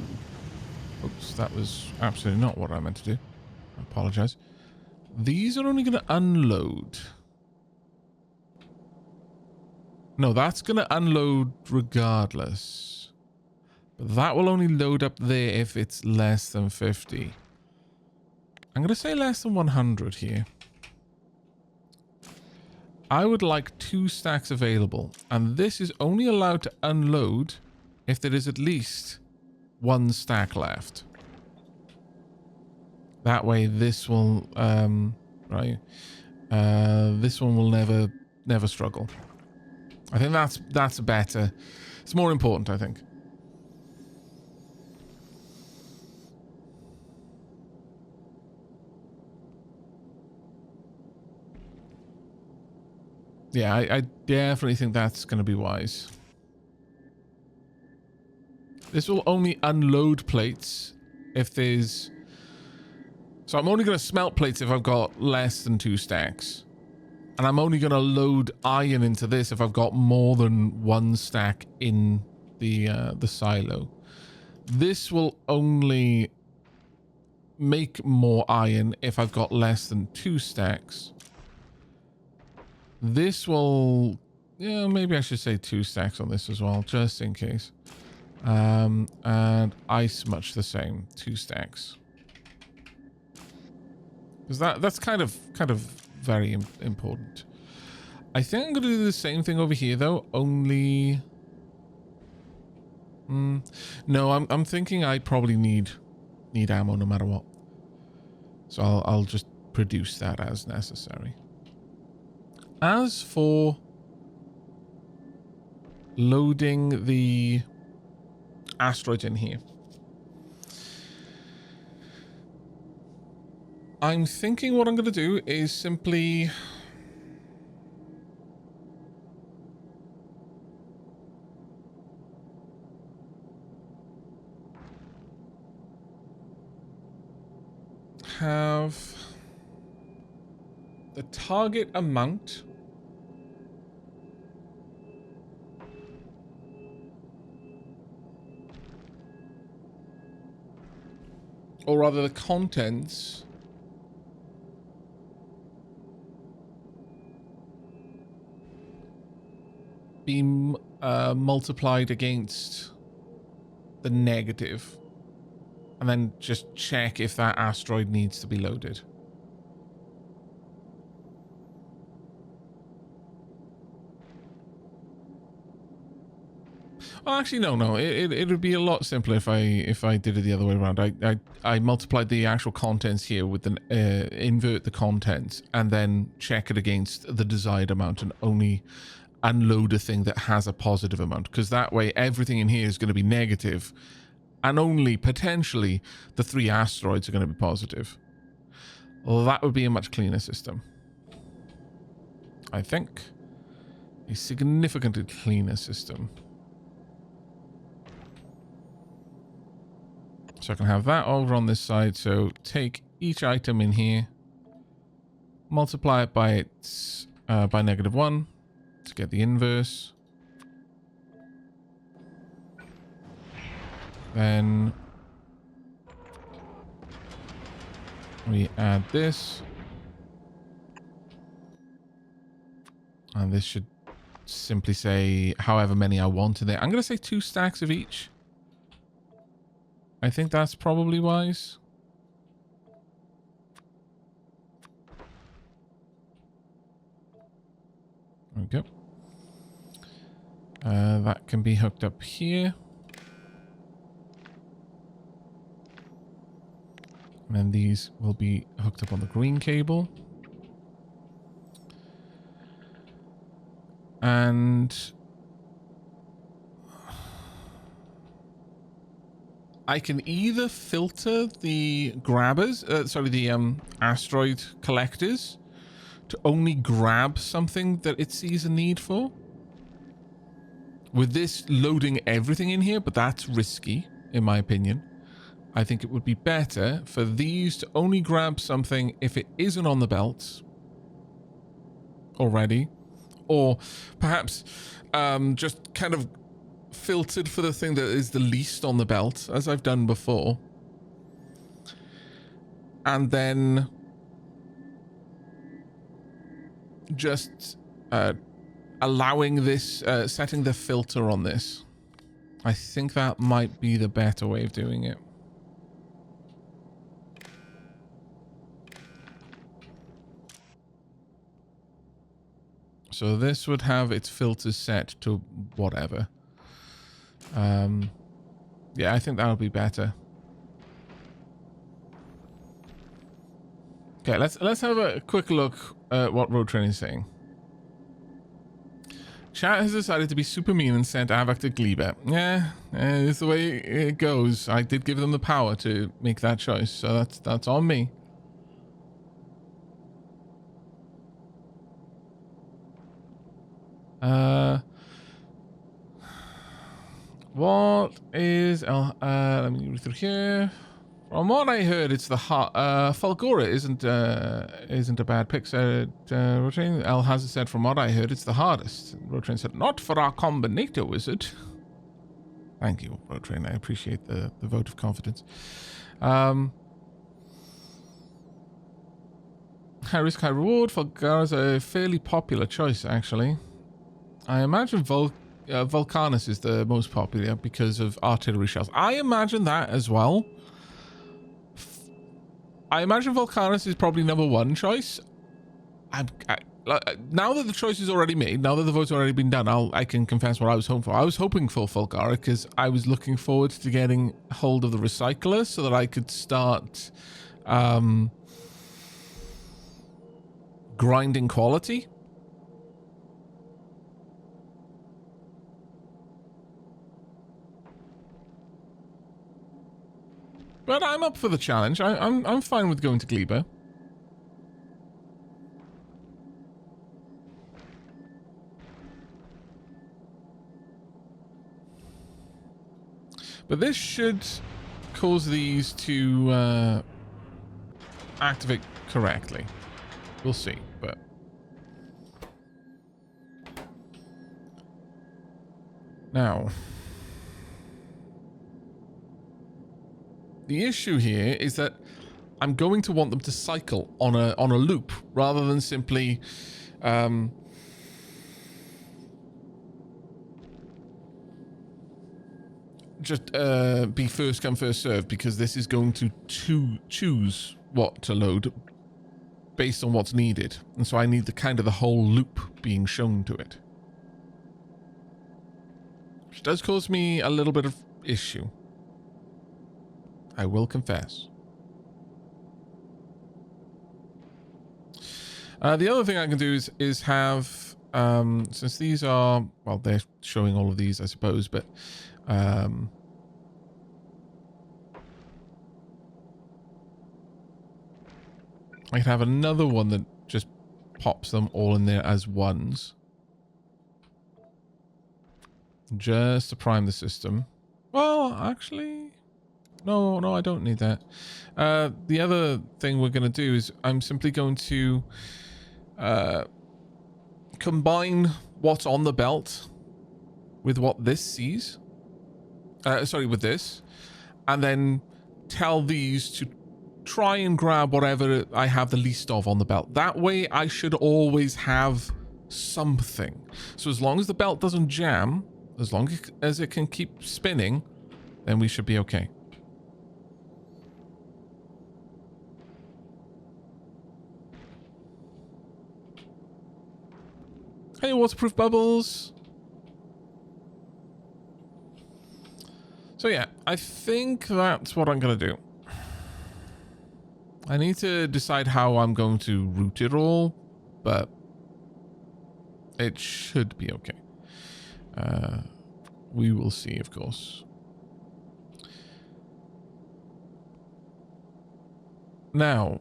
Oops, that was absolutely not what I meant to do. I apologize. These are only going to unload. No, that's going to unload regardless. But that will only load up there if it's less than 50. I'm going to say less than 100 here. I would like 2 stacks available. And this is only allowed to unload if there is at least 1 stack left. That way this will, right. This one will never struggle. I think that's better. It's more important, I think. Yeah, I definitely think that's going to be wise. This will only unload plates if there's... So I'm only going to smelt plates if I've got less than 2 stacks. And I'm only going to load iron into this if I've got more than 1 stack in the silo. This will only make more iron if I've got less than 2 stacks. This will... Yeah, maybe I should say 2 stacks on this as well, just in case. And ice much the same, 2 stacks. Because that's kind of very important. I think I'm going to do the same thing over here, though, only... no, I'm thinking I probably need ammo no matter what. So I'll just produce that as necessary. As for loading the asteroid in here, I'm thinking what I'm going to do is simply... have the target amount or rather the contents be multiplied against the negative, and then just check if that asteroid needs to be loaded. Well, actually, no. It would be a lot simpler if I did it the other way around. I multiplied the actual contents here with the invert the contents and then check it against the desired amount and only unload a thing that has a positive amount, because that way everything in here is going to be negative and only potentially the 3 asteroids are going to be positive. Well, that would be a much cleaner system, I think. A significantly cleaner system. So I can have that over on this side. So take each item in here, multiply it by its by -1 to get the inverse. Then we add this, and this should simply say however many I want in there. I'm going to say 2 stacks of each. I think that's probably wise. There we go. That can be hooked up here. And then these will be hooked up on the green cable. And I can either filter the grabbers, the asteroid collectors to only grab something that it sees a need for. With this loading everything in here, but that's risky, in my opinion. I think it would be better for these to only grab something if it isn't on the belt already. Or perhaps just kind of filtered for the thing that is the least on the belt, as I've done before. And then just allowing this, setting the filter on this. I think that might be the better way of doing it. So this would have its filters set to whatever. Yeah, I think that'll be better. Okay, let's have a quick look at what Road Train is saying. Chat has decided to be super mean and sent Aavak to Glebe. Yeah, it's the way it goes. I did give them the power to make that choice, so that's on me. What is let me read through here. From what I heard, it's the Falgora isn't a bad pick, said Rotrain. El Hazard said, from what I heard, it's the hardest. Rotrain said, not for our combinator wizard. Thank you, Rotrain. I appreciate the vote of confidence. high risk, high reward. Volcar is a fairly popular choice, actually. I imagine Vulcanus is the most popular because of artillery shells. I imagine that as well. I imagine Vulcanus is probably number one choice. Now that the choice is already made, now that the vote's already been done, I can confess what I was hoping for. I was hoping for Fulgara because I was looking forward to getting hold of the recycler so that I could start grinding quality. But I'm up for the challenge. I'm fine with going to Gleba. But this should cause these to activate correctly. We'll see, but... Now... The issue here is that I'm going to want them to cycle on a loop rather than simply just be first come first served, because this is going to choose what to load based on what's needed, and so I need the whole loop being shown to it, which does cause me a little bit of issue. I will confess. The other thing I can do is have, since these are, well, they're showing all of these, I suppose, but I could have another one that just pops them all in there as ones. Just to prime the system. Well, actually... No, I don't need that. The other thing we're going to do is I'm simply going to combine what's on the belt with what this sees. Sorry, with this. And then tell these to try and grab whatever I have the least of on the belt. That way I should always have something. So as long as the belt doesn't jam, as long as it can keep spinning, then we should be okay. Hey, waterproof bubbles. So yeah, I think that's what I'm going to do. I need to decide how I'm going to route it all, but it should be okay. We will see, of course. Now,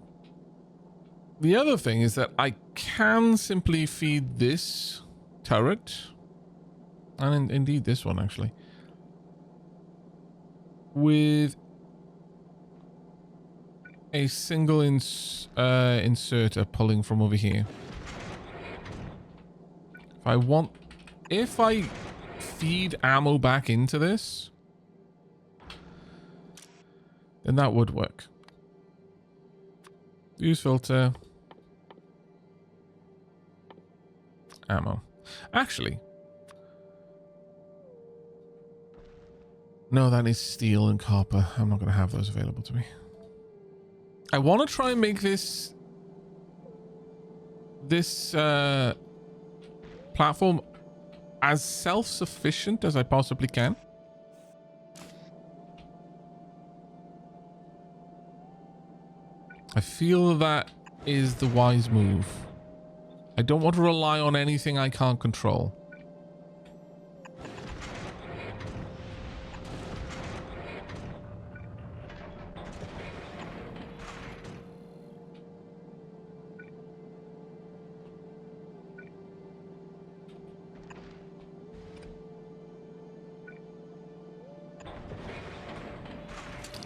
the other thing is that I can simply feed this turret, and indeed this one actually, with a single inserter pulling from over here. If I feed ammo back into this, then that would work. Use filter. Ammo. Actually, no, that is steel and copper. I'm not going to have those available to me. I want to try and make this platform as self-sufficient as I possibly can. I feel that is the wise move. I don't want to rely on anything I can't control.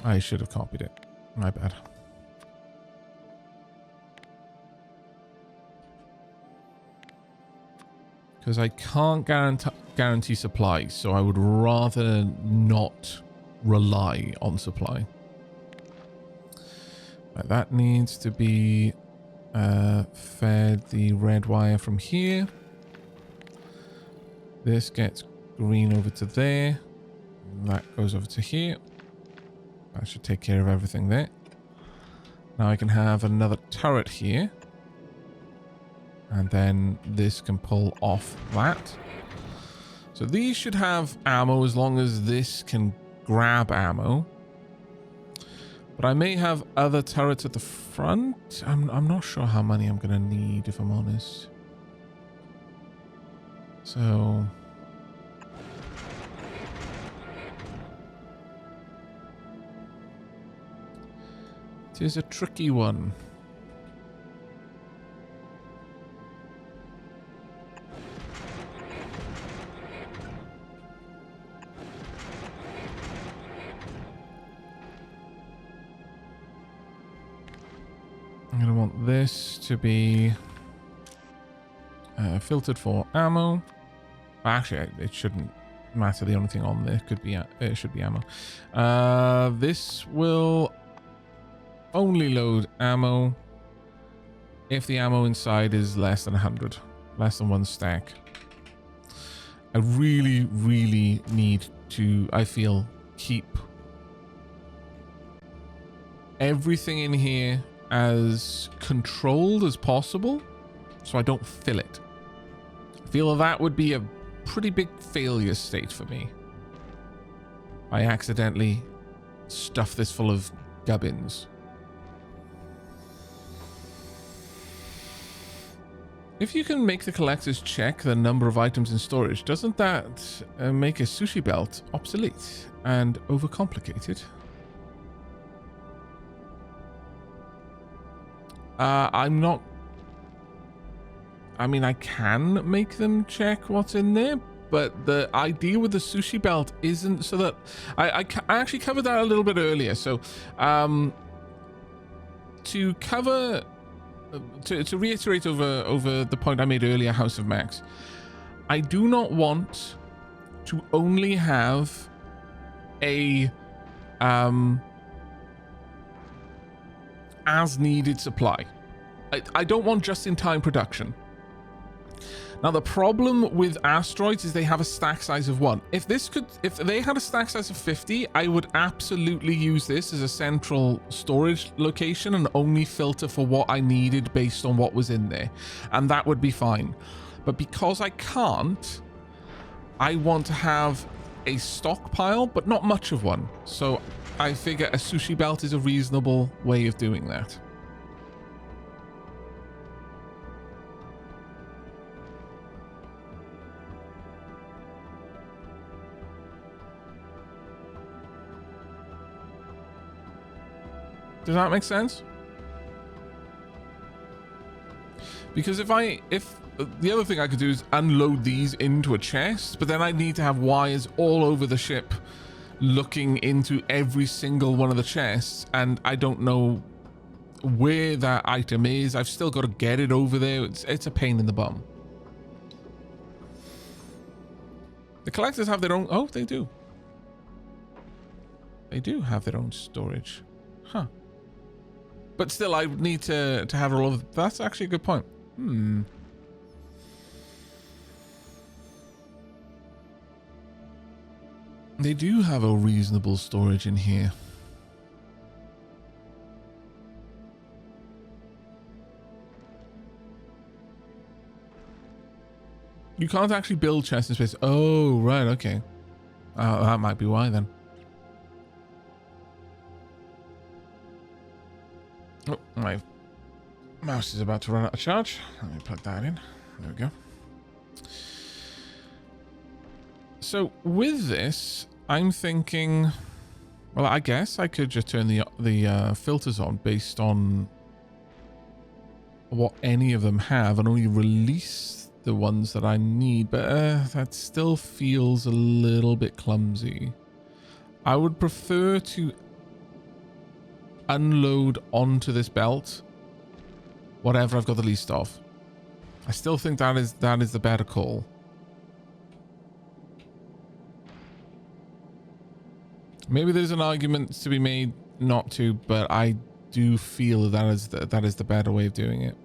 I should have copied it. My bad. Because I can't guarantee supply, so I would rather not rely on supply. Right, that needs to be fed the red wire from here. This gets green over to there. That goes over to here. That should take care of everything there. Now I can have another turret here. And then this can pull off that. So these should have ammo as long as this can grab ammo. But I may have other turrets at the front. I'm not sure how many I'm going to need, if I'm honest. So... it is a tricky one. I'm going to want this to be filtered for ammo. Actually, it shouldn't matter. The only thing on there could be it should be ammo. This will only load ammo if the ammo inside is less than 100, less than one stack. I really, really need to, I feel, keep everything in here as controlled as possible so I don't fill it. I feel that would be a pretty big failure state for me. I accidentally stuff this full of gubbins. If you can make the collectors check the number of items in storage, doesn't that make a sushi belt obsolete and overcomplicated? I'm not... I mean, I can make them check what's in there, but the idea with the sushi belt isn't so that... I actually covered that a little bit earlier. So, to cover... To reiterate over the point I made earlier, House of Max, I do not want to only have a as needed supply. I don't want just-in-time production. Now the problem with Asteroids is they have a stack size of 1. If they had a stack size of 50, I would absolutely use this as a central storage location and only filter for what I needed based on what was in there. And that would be fine. But because I can't, I want to have a stockpile, but not much of one. So I figure a sushi belt is a reasonable way of doing that. Does that make sense? Because if the other thing I could do is unload these into a chest, but then I'd need to have wires all over the ship looking into every single one of the chests, and I don't know where that item is. I've still got to get it over there. It's a pain in the bum. The collectors have their own... Oh, they do. They do have their own storage. Huh. But still, I would need to have all of... That's actually a good point. They do have a reasonable storage in here. You can't actually build chests in space. Oh, right, okay. That might be why then. Oh, my mouse is about to run out of charge. Let me plug that in. There we go. So with this, I'm thinking, well, I guess I could just turn the filters on based on what any of them have and only release the ones that I need, but that still feels a little bit clumsy. I would prefer to unload onto this belt whatever I've got the least of. I still think that is the better call. Maybe there's an argument to be made not to, but I do feel that is the better way of doing it.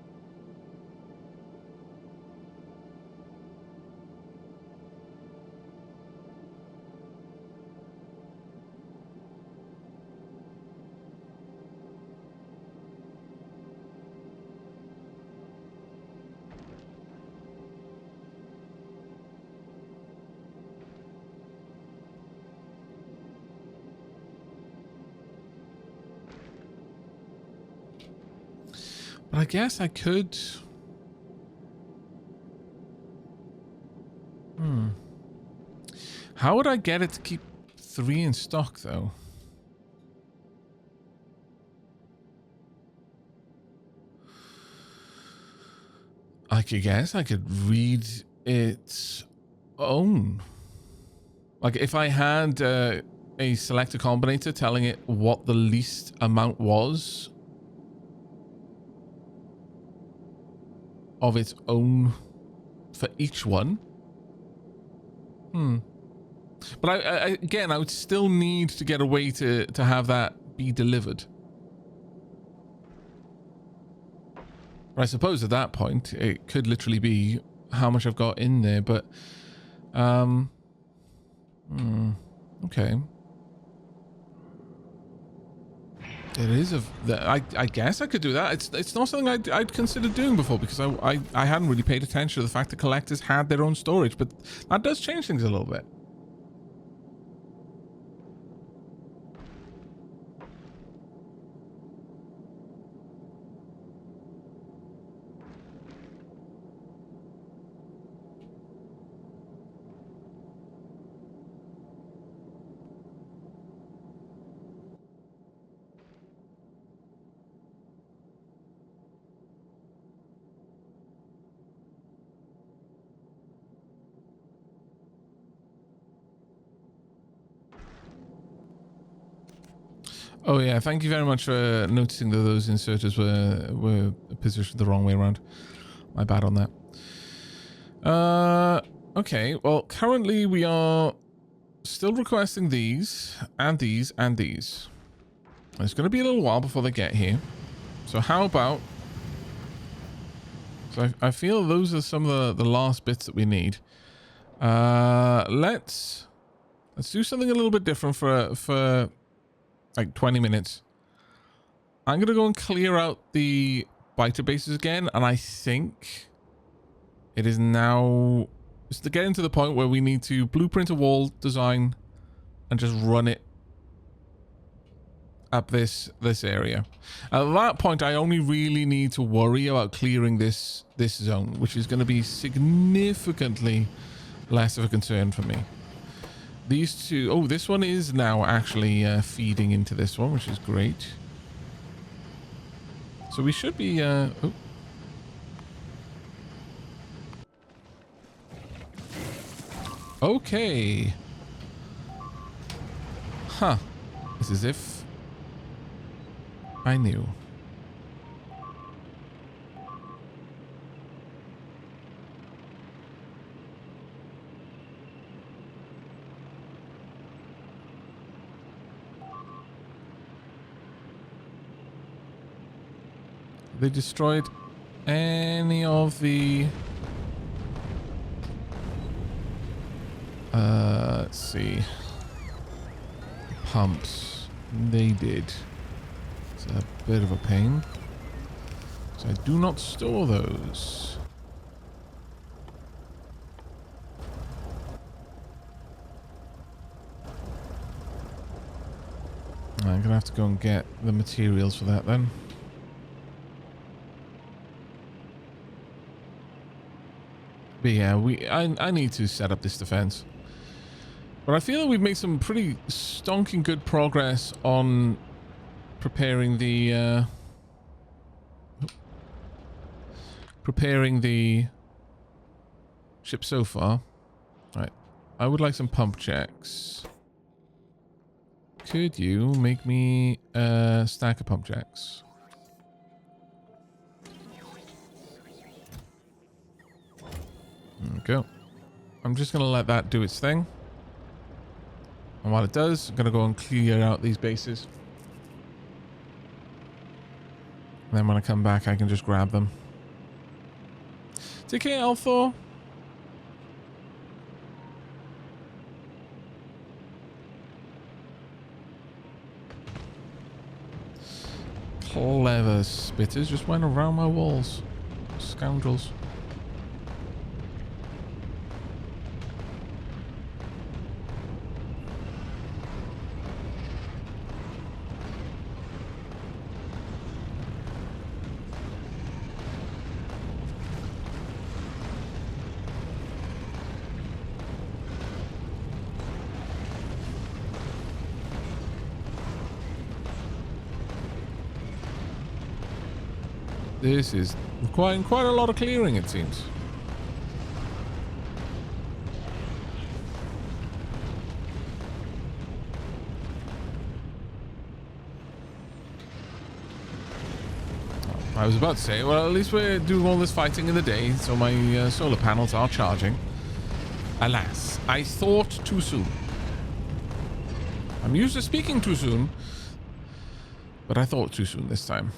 But I guess I could... How would I get it to keep 3 in stock, though? I guess I could read its own. Like, if I had a selector combinator telling it what the least amount was of its own for each one. But again, I would still need to get a way to have that be delivered. But I suppose at that point, it could literally be how much I've got in there, but... okay. It is I guess I could do that. It's not something I'd considered doing before because I hadn't really paid attention to the fact that collectors had their own storage, but that does change things a little bit. Oh yeah, thank you very much for noticing that those inserters were positioned the wrong way around. My bad on that. Okay, well currently we are still requesting these and these and these. It's going to be a little while before they get here. So how about... So I feel those are some of the last bits that we need. Let's do something a little bit different for like 20 minutes. I'm going to go and clear out the biter bases again. And I think it is now just to get into the point where we need to blueprint a wall design and just run it up this area. At that point, I only really need to worry about clearing this zone, which is going to be significantly less of a concern for me. These two... Oh, this one is now actually feeding into this one, which is great. So we should be... Oh. Okay. Huh. It's as if I knew. They destroyed any of the... let's see. Pumps. They did. It's a bit of a pain. So I do not store those. I'm gonna have to go and get the materials for that then. But yeah, I need to set up this defense. But I feel that we've made some pretty stonking good progress on preparing the ship so far. Right. I would like some pump checks. Could you make me a stack of pump checks? There we go. I'm just going to let that do its thing. And while it does, I'm going to go and clear out these bases. And then when I come back, I can just grab them. Take care, Althor. Clever spitters just went around my walls. Scoundrels. This is requiring quite a lot of clearing, it seems. I was about to say, well, at least we're doing all this fighting in the day, so my solar panels are charging. Alas, I thought too soon. I'm used to speaking too soon, but I thought too soon this time.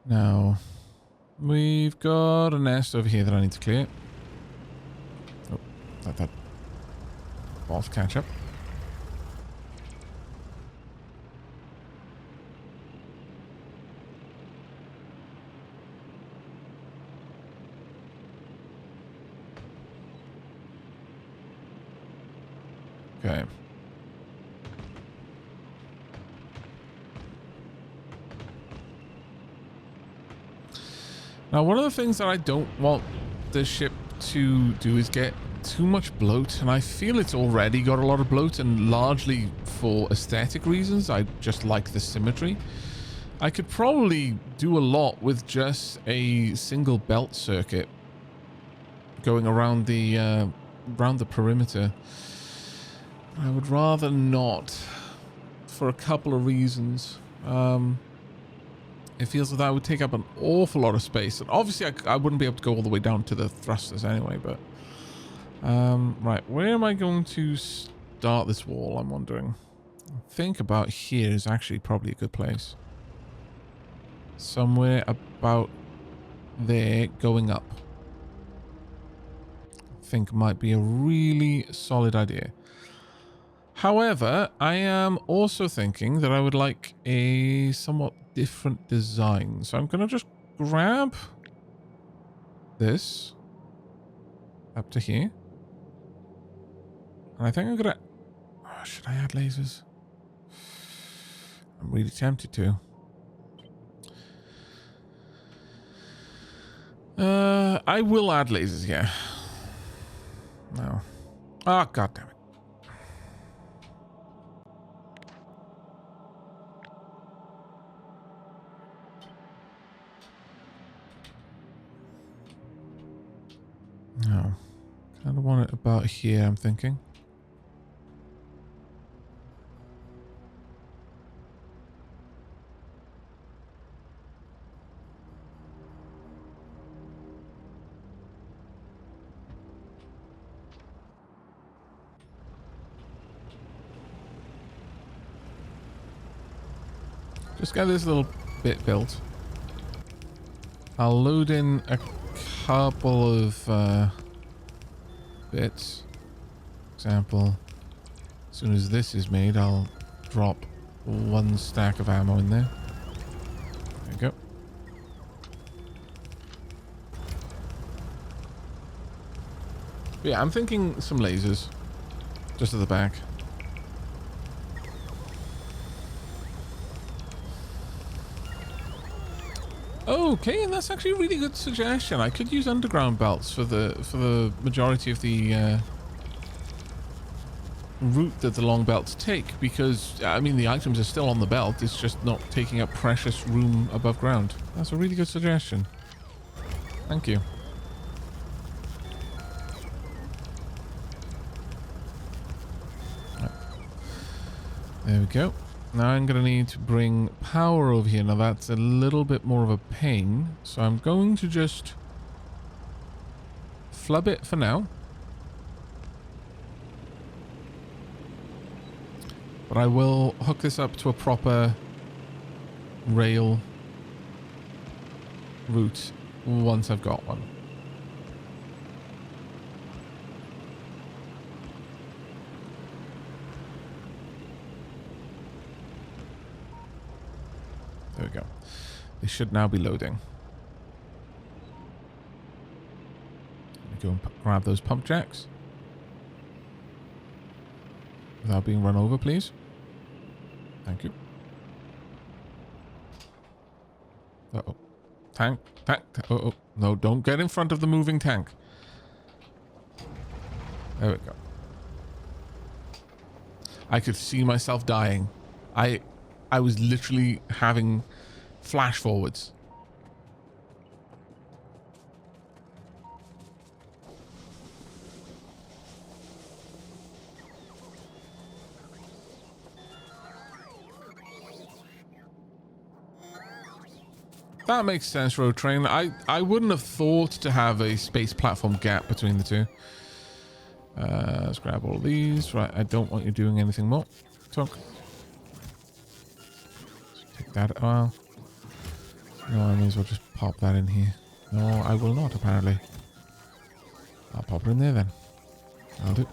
Now, we've got a nest over here that I need to clear. Oh, let that boss catch up. Okay. Now, one of the things that I don't want the ship to do is get too much bloat, and I feel it's already got a lot of bloat, and largely for aesthetic reasons. I just like the symmetry. I could probably do a lot with just a single belt circuit going around the perimeter. I would rather not, for a couple of reasons. It feels that that would take up an awful lot of space. And obviously, I wouldn't be able to go all the way down to the thrusters anyway, but... right, where am I going to start this wall, I'm wondering? I think about here is actually probably a good place. Somewhere about there going up. I think might be a really solid idea. However, I am also thinking that I would like a somewhat different design. So I'm going to just grab this up to here. And I think I'm going to... Oh, should I add lasers? I'm really tempted to. I will add lasers here. No. Oh, God damn it. No. Kind of want it about here, I'm thinking. Just get this little bit built. I'll load in a couple of bits. For example, as soon as this is made, I'll drop one stack of ammo in there. There you go. But yeah, I'm thinking some lasers just at the back. Okay, and that's actually a really good suggestion. I could use underground belts for the majority of the route that the long belts take, because I mean the items are still on the belt. It's just not taking up precious room above ground. That's a really good suggestion. Thank you. Right. There we go. Now I'm going to need to bring power over here. Now that's a little bit more of a pain. So I'm going to just flub it for now. But I will hook this up to a proper rail route once I've got one. There we go. They should now be loading. Let me go and grab those pump jacks. Without being run over, please. Thank you. Uh-oh. Tank. Uh-oh. No, don't get in front of the moving tank. There we go. I could see myself dying. I was literally having flash forwards. That makes sense, Road Train. I wouldn't have thought to have a space platform gap between the two. Let's grab all these. Right, I don't want you doing anything more. Talk. Take that. Well, no, I may as well just pop that in here. No, I will not, apparently. I'll pop it in there then. I'll do.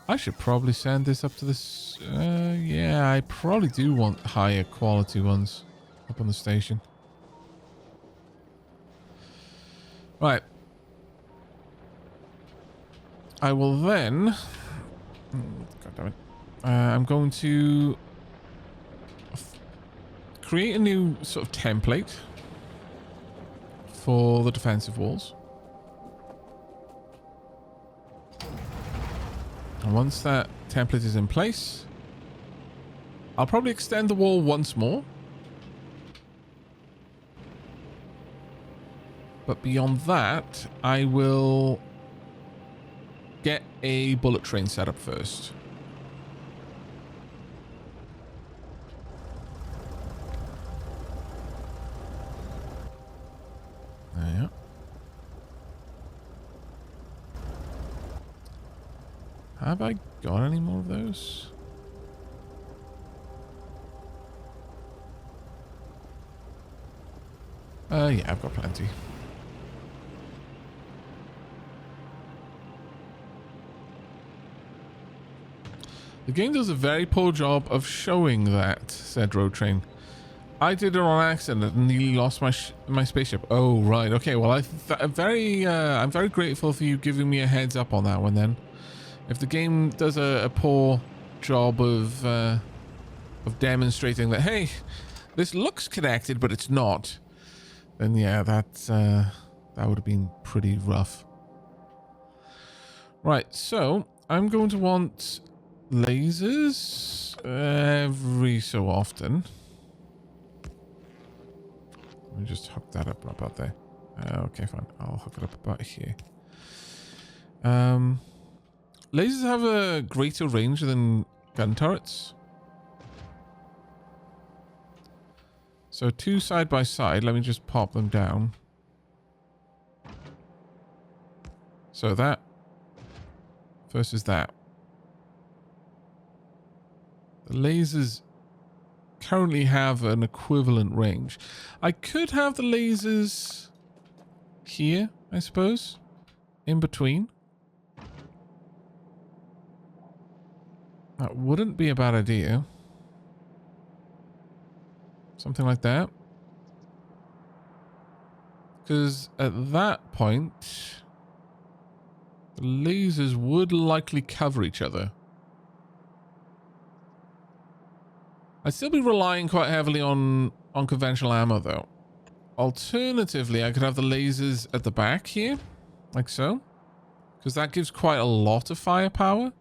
I should probably send this up to this. Yeah, I probably do want higher quality ones up on the station. Right. I will then. God damn it. I'm going to create a new sort of template for the defensive walls. And once that template is in place, I'll probably extend the wall once more. But beyond that, I will get a bullet train set up first. Yeah. Have I got any more of those? Yeah, I've got plenty. The game does a very poor job of showing that, said Road Train. I did it on accident and nearly lost my spaceship. Oh, right. Okay, well, I'm very grateful for you giving me a heads up on that one then. If the game does a poor job of demonstrating that, hey, this looks connected, but it's not, then yeah, that would have been pretty rough. Right, so I'm going to want lasers every so often. Let me just hook that up about there. Okay, fine. I'll hook it up about here. Lasers have a greater range than gun turrets. So two side by side. Let me just pop them down. So that versus that. The lasers currently have an equivalent range. I could have the lasers here, I suppose, in between. That wouldn't be a bad idea. Something like that. Because at that point, the lasers would likely cover each other. I'd still be relying quite heavily on conventional ammo, though. Alternatively, I could have the lasers at the back here, like so. Because that gives quite a lot of firepower.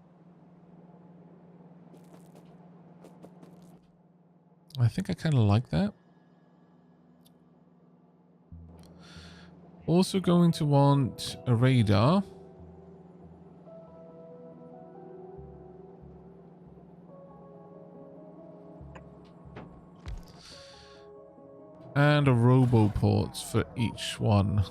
I think I kind of like that. Also going to want a radar. And a robo ports for each one.